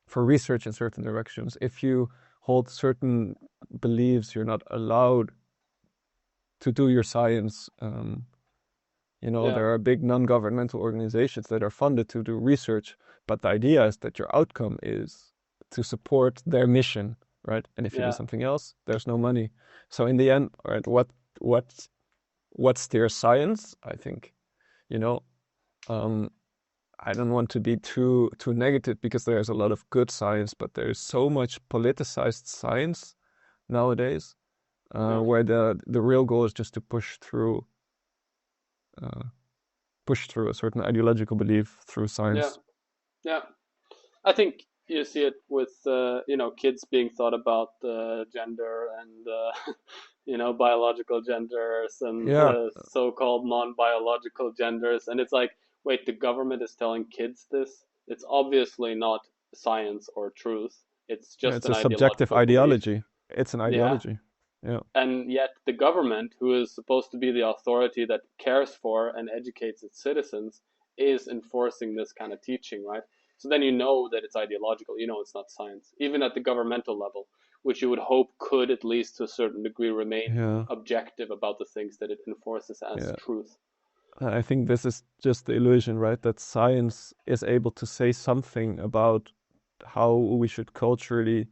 for research in certain directions. If you hold certain beliefs, you're not allowed to do your science. Yeah, There are big non-governmental organizations that are funded to do research, but the idea is that your outcome is to support their mission, right? And if you do yeah, something else, there's no money. So in the end, right, what what steers science? I think, you know, um, I don't want to be too negative because there's a lot of good science, but there's so much politicized science nowadays, yeah, where the real goal is just to uh, push through a certain ideological belief through yeah, science. yeah. I think you see it with kids being thought about gender and biological genders and Yeah, so-called non-biological genders, and it's like, wait, the government is telling kids this? It's obviously not science or truth. It's yeah, just it's an a subjective ideological belief. ideology. It's an Yeah, ideology. Yeah, and yet the government, who is supposed to be the authority that cares for and educates its citizens, is enforcing this kind of teaching, right? So then you know that it's ideological. You know it's not science, even at the governmental level. which you would hope could, at least to a certain degree, remain Yeah, objective about the things that it enforces as yeah. truth. I think this is just the illusion, right? That science is able to say something about how we should culturally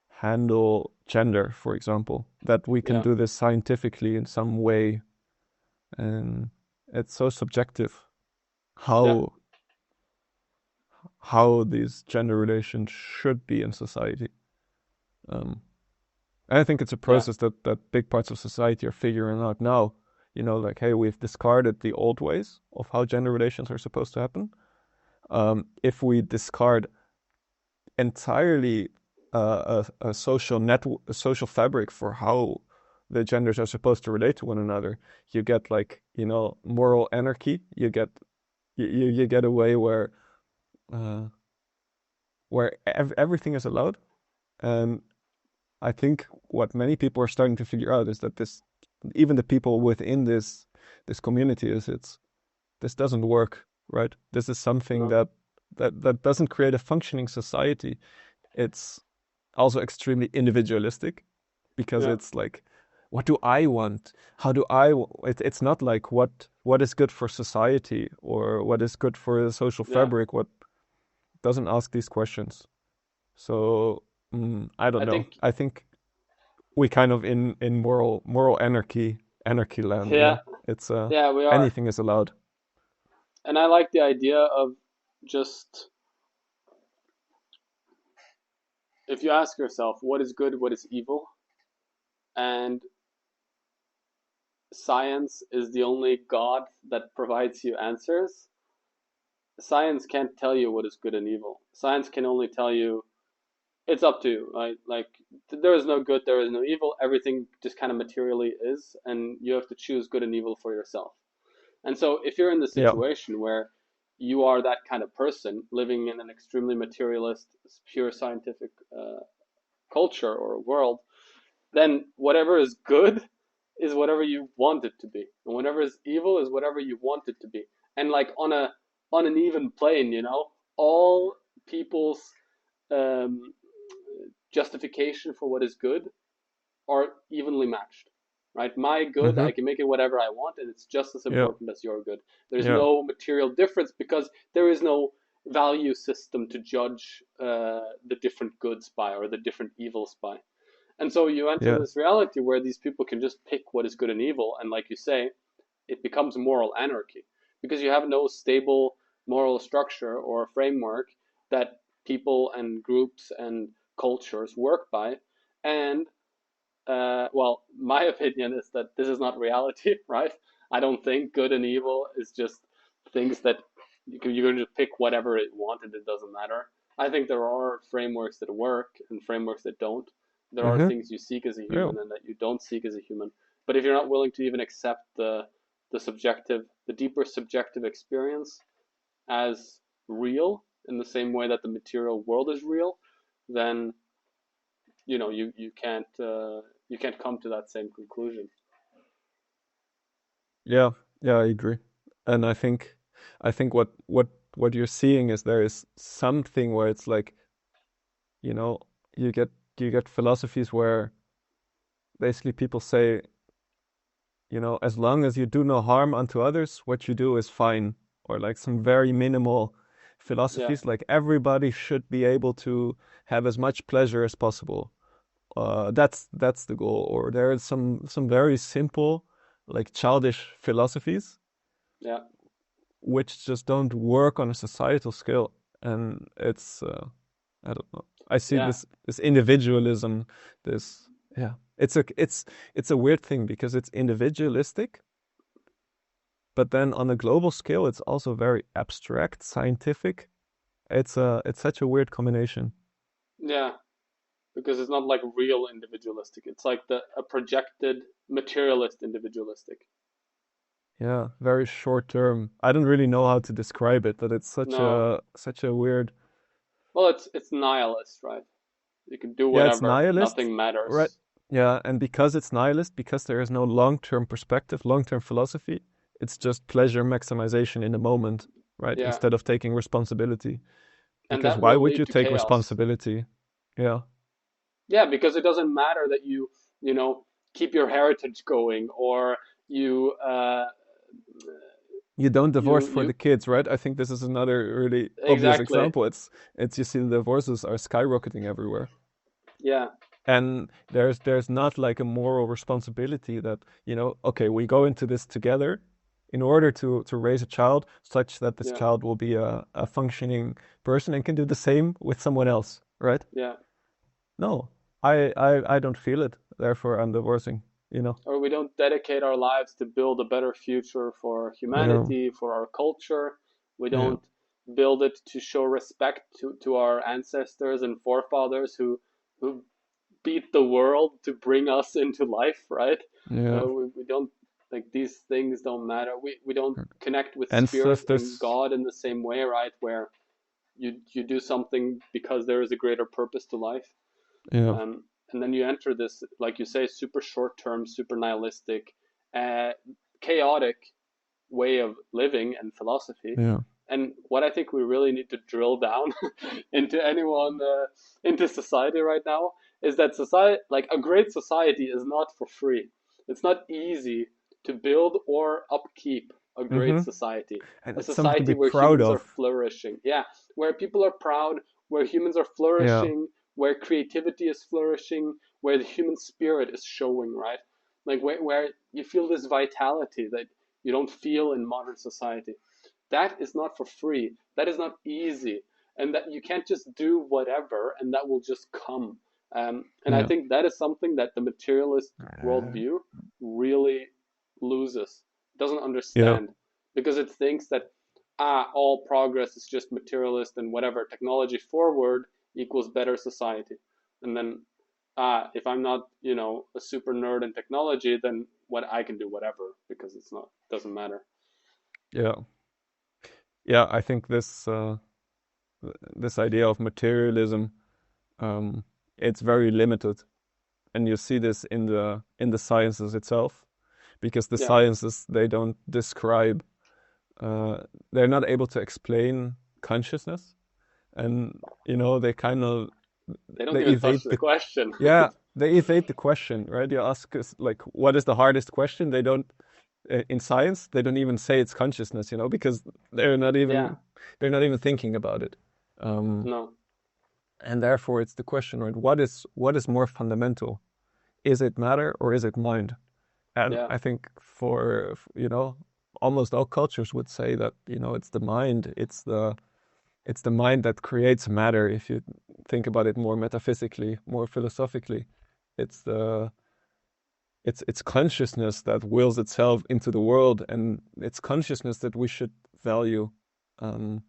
handle gender, for example. That we can Yeah, do this scientifically in some way, and it's so subjective yeah, how how these gender relations should be in society. Um, and I think it's a yeah, process that big parts of society are figuring out now. Like, hey, we've discarded the old ways of how gender relations are supposed to happen. If we discard entirely a a social fabric for how the genders are supposed to relate to one another, you get like moral anarchy. You get a way uh, where everything is allowed. And I think what many people are starting to figure out is that even the people within this community, this doesn't work, right? This is something no, that doesn't create a functioning society. It's also extremely individualistic because yeah, it's like, what do I want? How do I? It's not like what is good for society or what is good for the social yeah. fabric. What doesn't ask these questions. So I don't I know. think, I think we kind of in moral anarchy land. yeah, It's yeah, we are. anything is allowed. And I like the idea of just, if you ask yourself what is good, what is evil, and science is the only God that provides you answers, science can't tell you what is good and evil. Science can only tell you it's up to you, right? Like there is no good, there is no evil. Everything just kind of materially is, and you have to choose good and evil for yourself. And so, if you're in the Yeah. situation where you are that kind of person living in an extremely materialist, pure scientific culture or world, then whatever is good is whatever you want it to be, and whatever is evil is whatever you want it to be. And like on an even plane, all people's um, justification for what is good are evenly matched. Right? My good, Mm-hmm. I can make it whatever I want, and it's just as Yeah. important as your good. There's Yeah. no material difference because there is no value system to judge the different goods by or the different evils by. And so you enter Yeah. this reality where these people can just pick what is good and evil, and like you say, it becomes moral anarchy because you have no stable moral structure or framework that people and groups and cultures work by. And well, my opinion is that this is not reality, right? I don't think good and evil is just things that you're going to pick whatever it want and it doesn't matter. I think there are frameworks that work and frameworks that don't. There are Mm-hmm. things you seek as a Yeah. human and that you don't seek as a human. But if you're not willing to even accept the deeper subjective experience as real in the same way that the material world is real, then you can't come to that same conclusion. Yeah. Yeah. I agree. And I think what you're seeing is there is something where it's like you know you get you get philosophies where basically people say as long as you do no harm unto others, what you do is fine. Or like some very minimal Yeah, philosophies, like everybody should be able to have as much pleasure as possible. That's the goal. Or there are some very simple, like childish philosophies, yeah, which just don't work on a societal scale. And it's I don't know. I see yeah, this individualism, this yeah. It's a weird thing because it's individualistic, but then on a global scale, it's also very abstract, scientific. It's such a weird combination. yeah. Because it's not like real individualistic. It's like a projected materialist individualistic. Yeah, very short term. I don't really know how to describe it, but it's No, such a weird. well, it's nihilist, right? You can do Yeah, it's whatever. nihilist, Nothing right? matters. Yeah, and because it's nihilist, because there is no long-term perspective, long-term philosophy, it's just pleasure maximization in the moment, right? Yeah, Instead of taking responsibility. and Because that why will would lead you to take chaos. responsibility? Yeah, Yeah, because it doesn't matter that you know, keep your heritage going, or you You don't divorce for you the kids, right? I think this is another really obvious exactly. example. It's you see the divorces are skyrocketing everywhere. Yeah, And there's not like a moral responsibility that, okay, we go into this together in order to raise a child such that this yeah, child will be a functioning person and can do the same with someone else, right? yeah. No, I don't feel it. Therefore, I'm divorcing. You know. Or we don't dedicate our lives to build a better future for Yeah, humanity, for our culture. We yeah, don't build it to show respect to our ancestors and forefathers who beat the world to bring us into life, right? yeah. We don't, like, these things don't matter. We don't connect with spirit and Ancestors. God in the same way, right? Where you do something because there is a greater purpose to life. Yeah, Um, and then you enter this, like you say, super short term, super nihilistic, uh, chaotic way of living and philosophy. yeah, And what I think we really need to drill down into anyone, into society right now, is that society, like a great society, is not for free. It's not easy to build or upkeep a great mm-hmm. society. And A it's something to society be where proud humans are of. flourishing. Yeah, where people are proud, where humans are Yeah, flourishing, where creativity is flourishing, where the human spirit is showing, right? Like where you feel this vitality that you don't feel in modern society. That is not for free. That is not easy. And that you can't just do whatever and that will just come. And I yeah, think that is something that the materialist uh, worldview really loses, doesn't yeah, understand, because it thinks that all progress is just materialist and whatever technology forward equals better society. And then if I'm not, a super nerd in technology, then what I can do whatever because it's not doesn't matter. yeah, yeah. I think this idea of materialism, um, it's very limited, and you see this in the sciences itself, because the Yeah, sciences they don't describe, uh, they're not able to explain consciousness, and they kind of they don't they even touch evade the the question. yeah they evade the question, right? You ask us like, what is the hardest question? They don't in science they don't even say it's consciousness, because they're not Yeah, even they're not even thinking about it. Um, no, and therefore it's the question, right? What is more fundamental? Is it matter or is it mind? And yeah, I think for almost all cultures would say that it's the mind. It's the mind that creates matter. If you think about it more metaphysically, more philosophically, it's the it's consciousness that wills itself into the world, and it's consciousness that we should value. Um,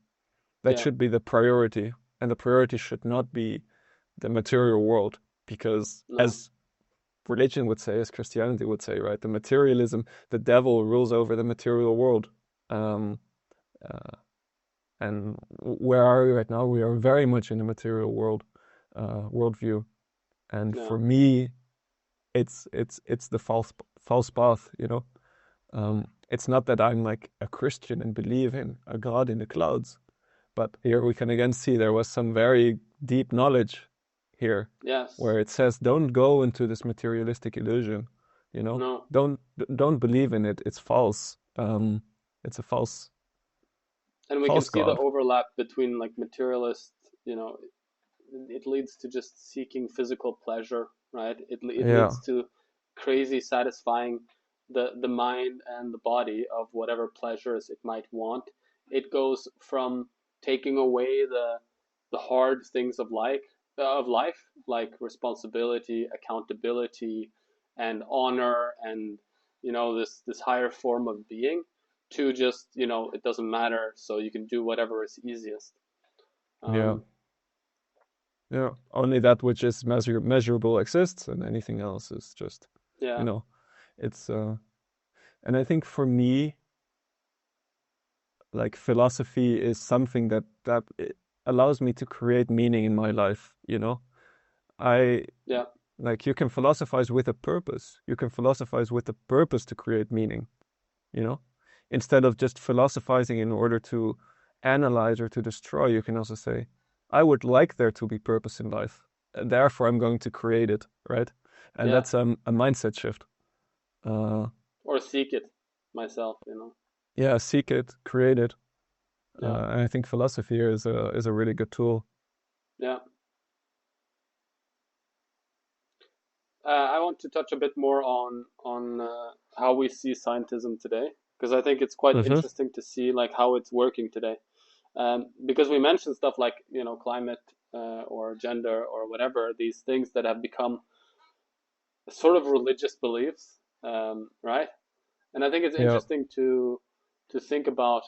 that yeah, should be the priority, and the priority should not be the material world, because no, as religion would say, as Christianity would say, right, the materialism, the devil rules over the material world. Um, uh, and where are we right now? We are very much in a material world, worldview. And yeah, for me, it's the false path. It's not that I'm like a Christian and believe in a God in the clouds, but here we can again see there was some very deep knowledge here, yes, where it says, don't go into this materialistic illusion. You know, no. don't don't believe in it. It's false. It's a And we can false see the God. overlap between like materialist, you know, it leads to just seeking physical pleasure, right? It Yeah, leads to crazy satisfying the mind and the body of whatever pleasures it might want. It goes from taking away the hard things of life, like responsibility, accountability, and honor, and this higher form of being, to just it doesn't matter, so you can do whatever is easiest. yeah, Um, yeah. Only that which is measurable exists, and anything else is just, you yeah, know, it's and I think for me, like philosophy is something that it allows me to create meaning in my life. I yeah, like you can philosophize with a purpose. You can philosophize with the purpose to create meaning, you know? Instead of just philosophizing in order to analyze or to destroy, you can also say, I would like there to be purpose in life. therefore I'm going to create it, right? And Yeah. that's a mindset shift. Uh, Or seek it myself, you know. yeah, seek it, create it. Yeah. And I think philosophy here is a really good tool. Yeah. I want to touch a bit more on how we see scientism today, because I think it's quite Mm-hmm. interesting to see like how it's working today. Because we mentioned stuff like climate or gender or whatever, these things that have become sort of religious beliefs, right? And I think it's Yeah. interesting to think about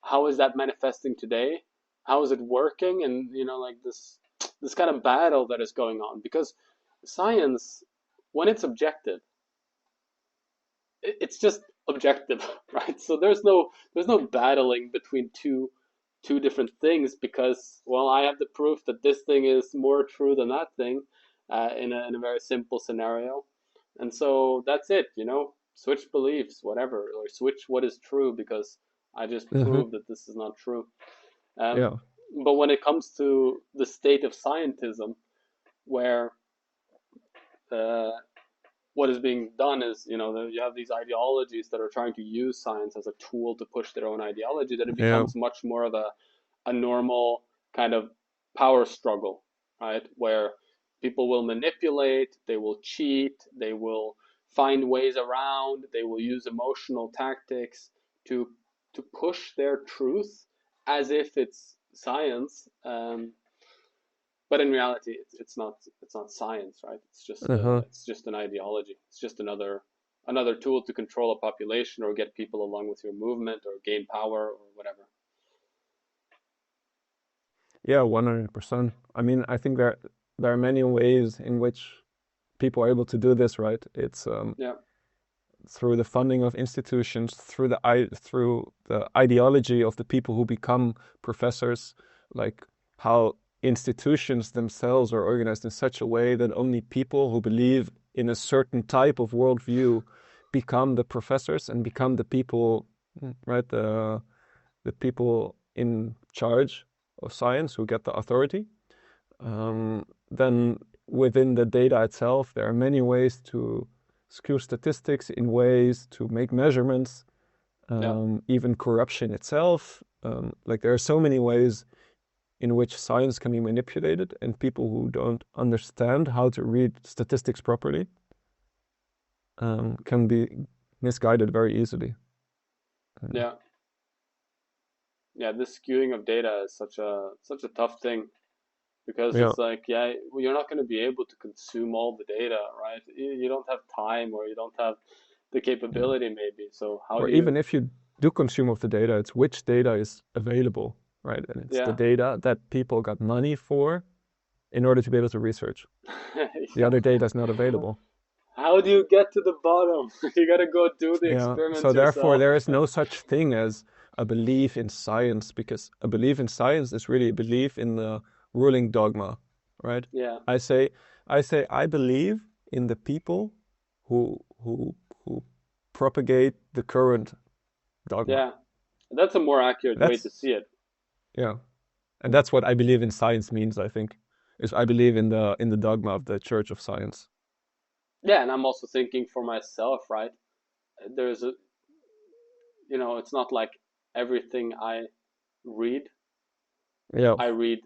how is that manifesting today? How is it working? And like this kind of battle that is going on, because science, when it's objective, it's just objective, right? So there's no battling between two different things, because well, I have the proof that this thing is more true than that thing, in a very simple scenario, and so that's it. Switch beliefs, whatever, or switch what is true because I just Mm-hmm. proved that this is not true. Um, Yeah. but when it comes to the state of scientism, where uh, what is being done is, you have these ideologies that are trying to use science as a tool to push their own ideology, that it Yeah. becomes much more of a normal kind of power struggle, right? Where people will manipulate, they will cheat, they will find ways around, they will use emotional tactics to push their truth as if it's science. But in reality, it's not science, right? Uh-huh. It's just an ideology. It's just another tool to control a population or get people along with your movement or gain power or whatever. Yeah, 100%. I mean, I think there are many ways in which people are able to do this, right? It's Yeah, through the funding of institutions, through the ideology of the people who become professors, like how institutions themselves are organized in such a way that only people who believe in a certain type of worldview become the professors and become the people, right? The people in charge of science who get the authority. Then within the data itself, there are many ways to skew statistics, in ways to make measurements, yeah, even corruption itself. Like there are so many ways in which science can be manipulated, and people who don't understand how to read statistics properly can be misguided very easily. yeah, yeah. This skewing of data is such a tough thing, because Yeah, it's like, yeah, well, you're not going to be able to consume all the data, right? You don't have time, or you don't have the yeah. capability, maybe. So how Or do you? even if you do consume of the data, it's which data is available, right? And it's the Yeah, data that people got money for in order to be able to research. The yeah. other data is not available. How do you get to the bottom? You got to go do the Yeah. So experiments therefore, yourself. there is no such thing as a belief in science, because a belief in science is really a belief in the ruling dogma, right? Yeah, I say, I believe in the people who propagate the current dogma. yeah. That's a more accurate way to That's see it. yeah, and that's what I believe in science means. I think is I believe in the dogma of the Church of Science. Yeah, and I'm also thinking for myself, right? There's it's not like everything read, Yeah. I read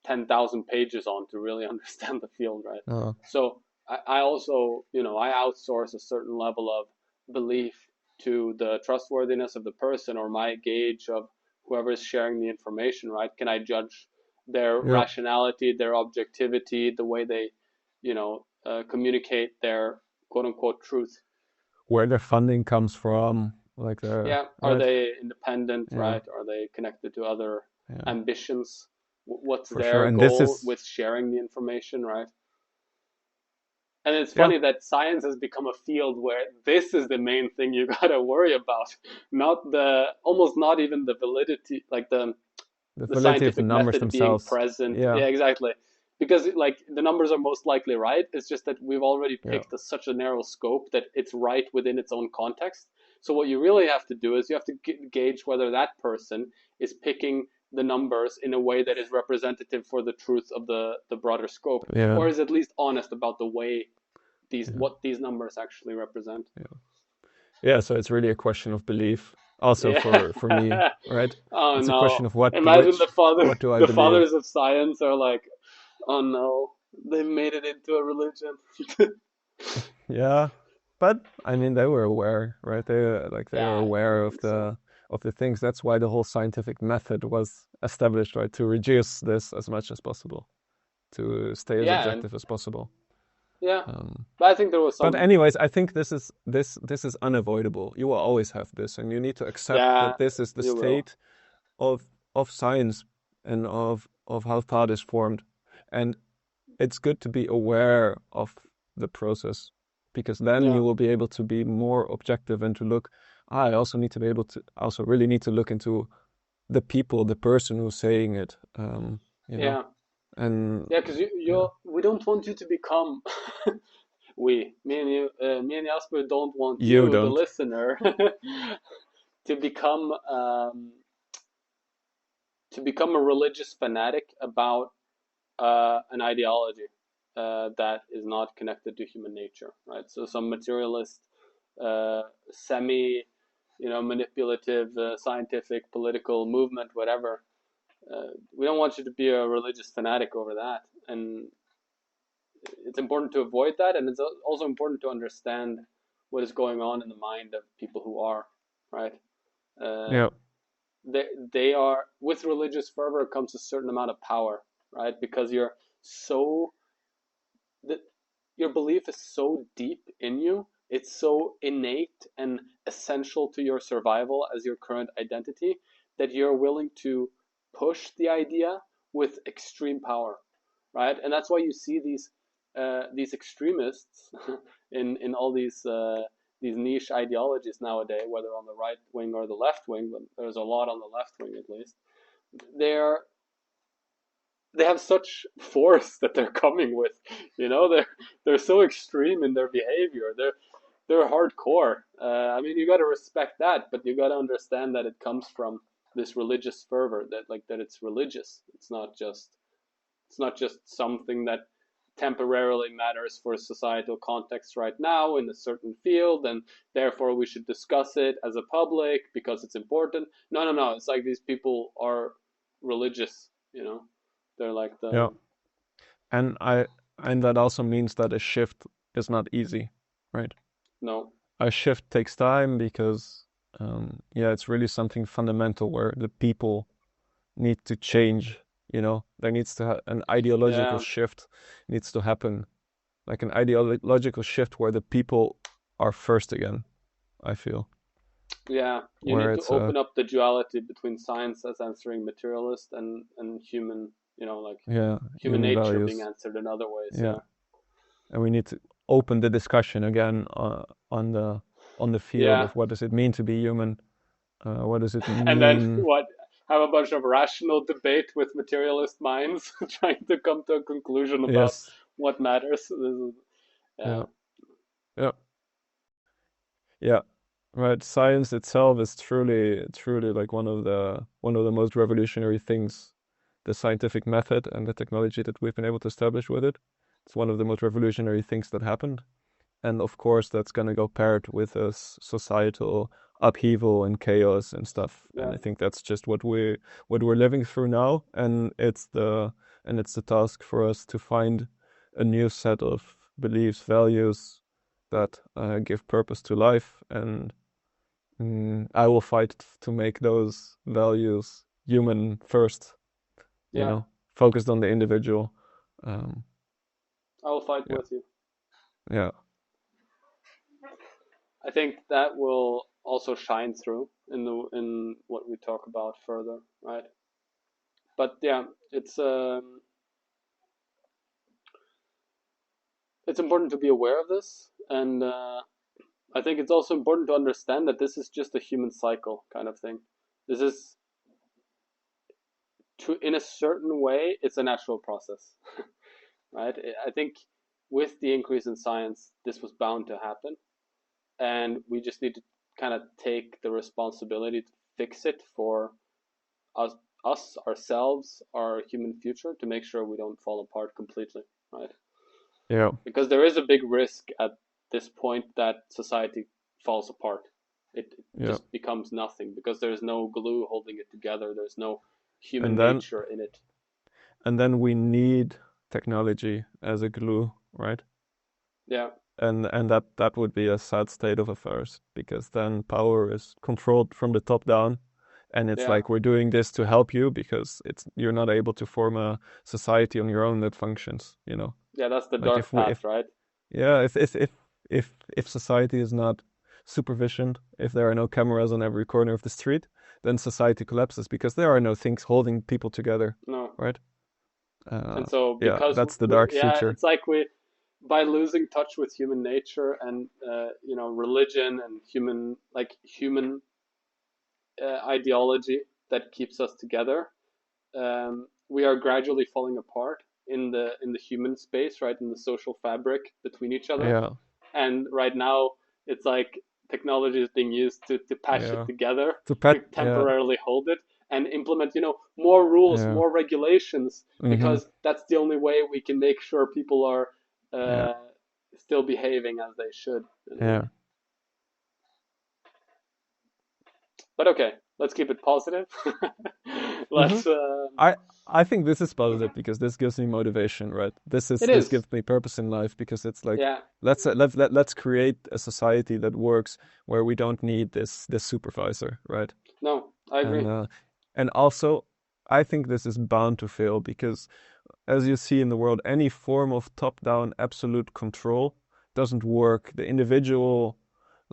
10,000 pages on to really understand the field, right? Uh, So I also, I outsource a certain level of belief to the trustworthiness of the person, or my gauge of whoever is sharing the information, right? Can I judge their yeah. rationality, their objectivity, the way they, communicate their quote unquote truth? Where their funding comes from, like the Yeah, are right. they independent, Yeah. right? Are they connected to other Yeah. ambitions? What's For sure. their And this goal is with sharing the information, right? And it's yeah, funny that science has become a field where this is the main thing you gotta worry about, not the almost not even the validity, like the the validity of the scientific numbers method being themselves. present. Yeah. Yeah, exactly. Because like the numbers are most likely right. It's just that we've already Yeah. picked such a narrow scope that it's right within its own context. So what you really have to do is you have to gauge whether that person is picking the numbers in a way that is representative for the truth of the broader scope, Yeah, or is at least honest about the way yeah, what these numbers actually represent. yeah. Yeah, so it's really a question of belief. Also Yeah. for me, right? Oh It's a no. question of Imagine what do I the believe? fathers of science are like, oh no, they made it into a religion. Yeah, but I mean they were aware, right? They are Yeah, I aware think so. of the things. That's why the whole scientific method was established, right? To reduce this as much as possible, to stay as Yeah, and objective as possible. yeah. Um, But I think there was but some. anyways, I think this is unavoidable. You will always have this, and you need to accept Yeah, that this is the you will. state of science and of how thought is formed. And it's good to be aware of the process because then Yeah, you will be able to be more objective and to look. I also need to be able to also really need to look into the people, the person who's saying it. You know, yeah, and yeah. Because yeah, we don't want you to become. Me and you, me and Jasper don't want you you, the don't. listener, to become a religious fanatic about an ideology that is not connected to human nature, right? So some materialist, semi, manipulative, scientific, political movement, whatever. We don't want you to be a religious fanatic over that, and it's important to avoid that, and it's also important to understand what is going on in the mind of people who are, right. Uh, Yeah, they are, with religious fervor comes a certain amount of power, right? Because you're so that your belief is so deep in you, it's so innate and essential to your survival as your current identity, that you're willing to push the idea with extreme power, right? And that's why you see these extremists in all these niche ideologies nowadays, whether on the right wing or the left wing, but there's a lot on the left wing at least. They're they have such force that they're coming with. They're so extreme in their behavior. They're hardcore. I mean, you got to respect that, but you got to understand that it comes from this religious fervor. That it's religious. It's not just something that temporarily matters for societal context right now in a certain field, and therefore we should discuss it as a public because it's important. No, no, no. It's like these people are religious. They're like yeah, the and that also means that a shift is not easy, right? no, A shift takes time because yeah, it's really something fundamental where the people need to change. There needs to an ideological yeah, shift needs to happen, like an ideological shift where the people are first again. I feel yeah. You where need to it's open up the duality between science as answering materialist and human. Like yeah, human human nature being values. answered in other ways. Yeah, Yeah, and we need to open the discussion again on the field yeah. of what does it mean to be human. What does it And then mean? what? Have a bunch of rational debate with materialist minds, trying to come to a conclusion about Yes. what matters. Yeah, Yeah. Yeah. Yeah. Right. Science itself is truly like one of the most revolutionary things. The scientific method and the technology that we've been able to establish with it. It's one of the most revolutionary things that happened. And of course, that's going to go paired with a societal upheaval and chaos and stuff. And yeah, I think that's just what we're living through now. And it's the task for us to find a new set of beliefs, values that give purpose to life. And I will fight to make those values human first. You yeah. know, focused on the individual. Um, I will fight yeah, with you. yeah, I think that will also shine through in what we talk about further, right? But yeah, it's important to be aware of this, and I think it's also important to understand that this is just a human cycle kind of thing. This is in a certain way, it's a natural process, right? I think with the increase in science, this was bound to happen, and we just need to kind of take the responsibility to fix it for us us, ourselves, our human future, to make sure we don't fall apart completely, right? Yeah. Because there is a big risk at this point that society falls apart. It Yeah. just becomes nothing because there's no glue holding it together. There's no human And then nature in it. we need technology as a glue, right? Yeah, And that would be a sad state of affairs, because then power is controlled from the top down, and it's yeah, like, we're doing this to help you because you're not able to form a society on your own that functions, you know? yeah. That's the Like dark path, right? yeah, if society is not supervisioned, if there are no cameras on every corner of the street, then society collapses because there are no things holding people together, No, right? and so Yeah, because that's the dark yeah, future. it's like we by losing touch with human nature and religion and human ideology that keeps us together, we are gradually falling apart in the human space, right, in the social fabric between each other. Yeah, And right now, it's like technology is being used to patch it yeah. together, To to pet, yeah, temporarily hold it, and implement, more rules, yeah. more regulations, Mm-hmm. because that's the only way we can make sure people are Yeah, uh, still behaving as they should in a way. yeah. But okay, let's keep it positive. Mm-hmm. let's. I I think this is positive because this gives me motivation, right? It This is. gives me purpose in life, because it's like, Yeah. let's create a society that works, where we don't need this supervisor, right? No, I And agree. also, I think this is bound to fail, because, as you see in the world, any form of top-down absolute control doesn't work. The individual,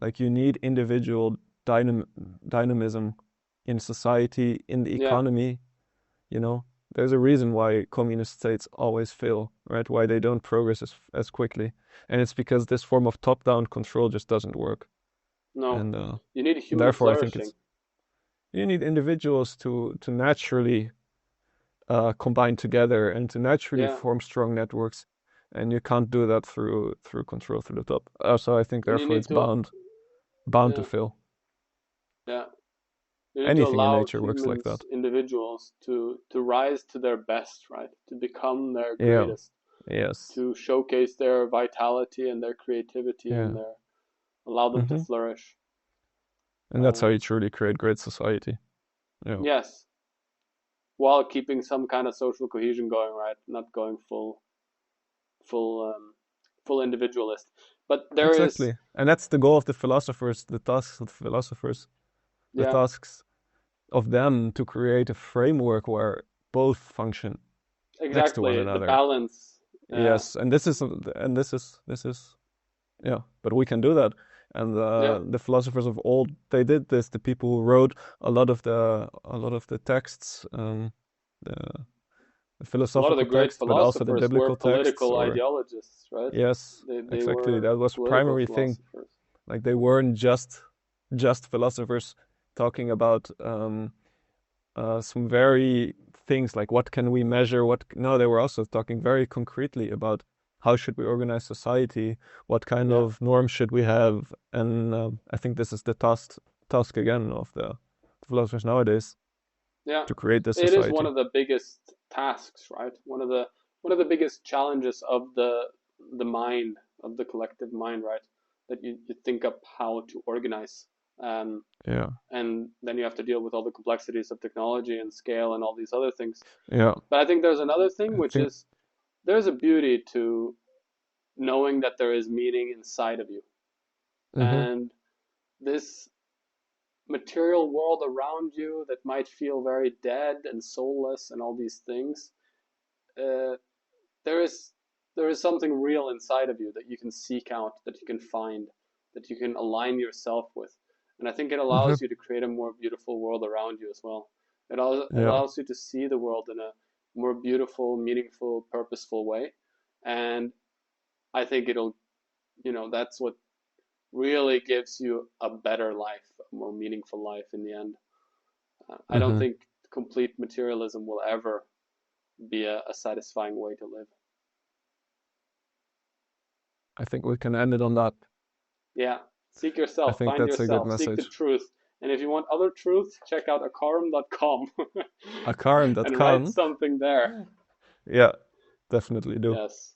like, you need individual dynam dynamism in society, in the Yeah. economy, you know. There's a reason why communist states always fail, right? Why they don't progress as quickly. And it's because this form of top-down control just doesn't work. No. And You need human therefore, I think flourishing. it's you need individuals to naturally combine together and to naturally Yeah. form strong networks, and you can't do that through control through the top. So I think And you therefore need it's to. bound to Yeah. fail. Yeah. You need to Anything in allow nature works like humans, that. individuals, to rise to their best, right? To become their Yeah. greatest, Yes. to showcase their vitality and their creativity Yeah. and their allow them to Hmm. flourish. And that's how you Um, truly create great society. Yeah. yes, while keeping some kind of social cohesion going, right? Not going full full individualist. But there is, Exactly. And that's the goal of the philosophers, the tasks of the philosophers, the yeah, tasks of them, to create a framework where both function next to one exactly the another. balance. Yes, and this is yeah, but we can do that. And Yeah, the philosophers of old, they did this. The people who wrote a lot of the texts, the, the a lot of the philosophical great texts, but also the philosophers were biblical texts. political Or ideologists, right? yes, They exactly, were that was political primary thing. philosophers. Like, they weren't just philosophers talking about some very things like, what can we measure, what no, they were also talking very concretely about how should we organize society, what kind Yeah, of norms should we have. And I think this is the task again of the philosophers nowadays, yeah. to create this It is one society. of the biggest tasks, right? One of the biggest challenges of the mind, of the collective mind, right? That you think up how to organize. Um, Yeah, and then you have to deal with all the complexities of technology and scale and all these other things. yeah, But I think there's another thing, I which think. is there's a beauty to knowing that there is meaning inside of you. Mm-hmm. And this material world around you that might feel very dead and soulless and all these things, uh, there is there is something real inside of you that you can seek out, that you can find, that you can align yourself with. And I think it Mm-hmm. allows you to create a more beautiful world around you as well. It Yeah, allows you to see the world in a more beautiful, meaningful, purposeful way. And I think that's what really gives you a better life, a more meaningful life in the end. I don't mm-hmm. think complete materialism will ever be a satisfying way to live. I think we can end it on that. Yeah, seek I yourself, think find that's a good yourself, seek the message. truth And if you want other truths, check out akarum.com and write Akarim.com. something there. Yeah, definitely do. Yes.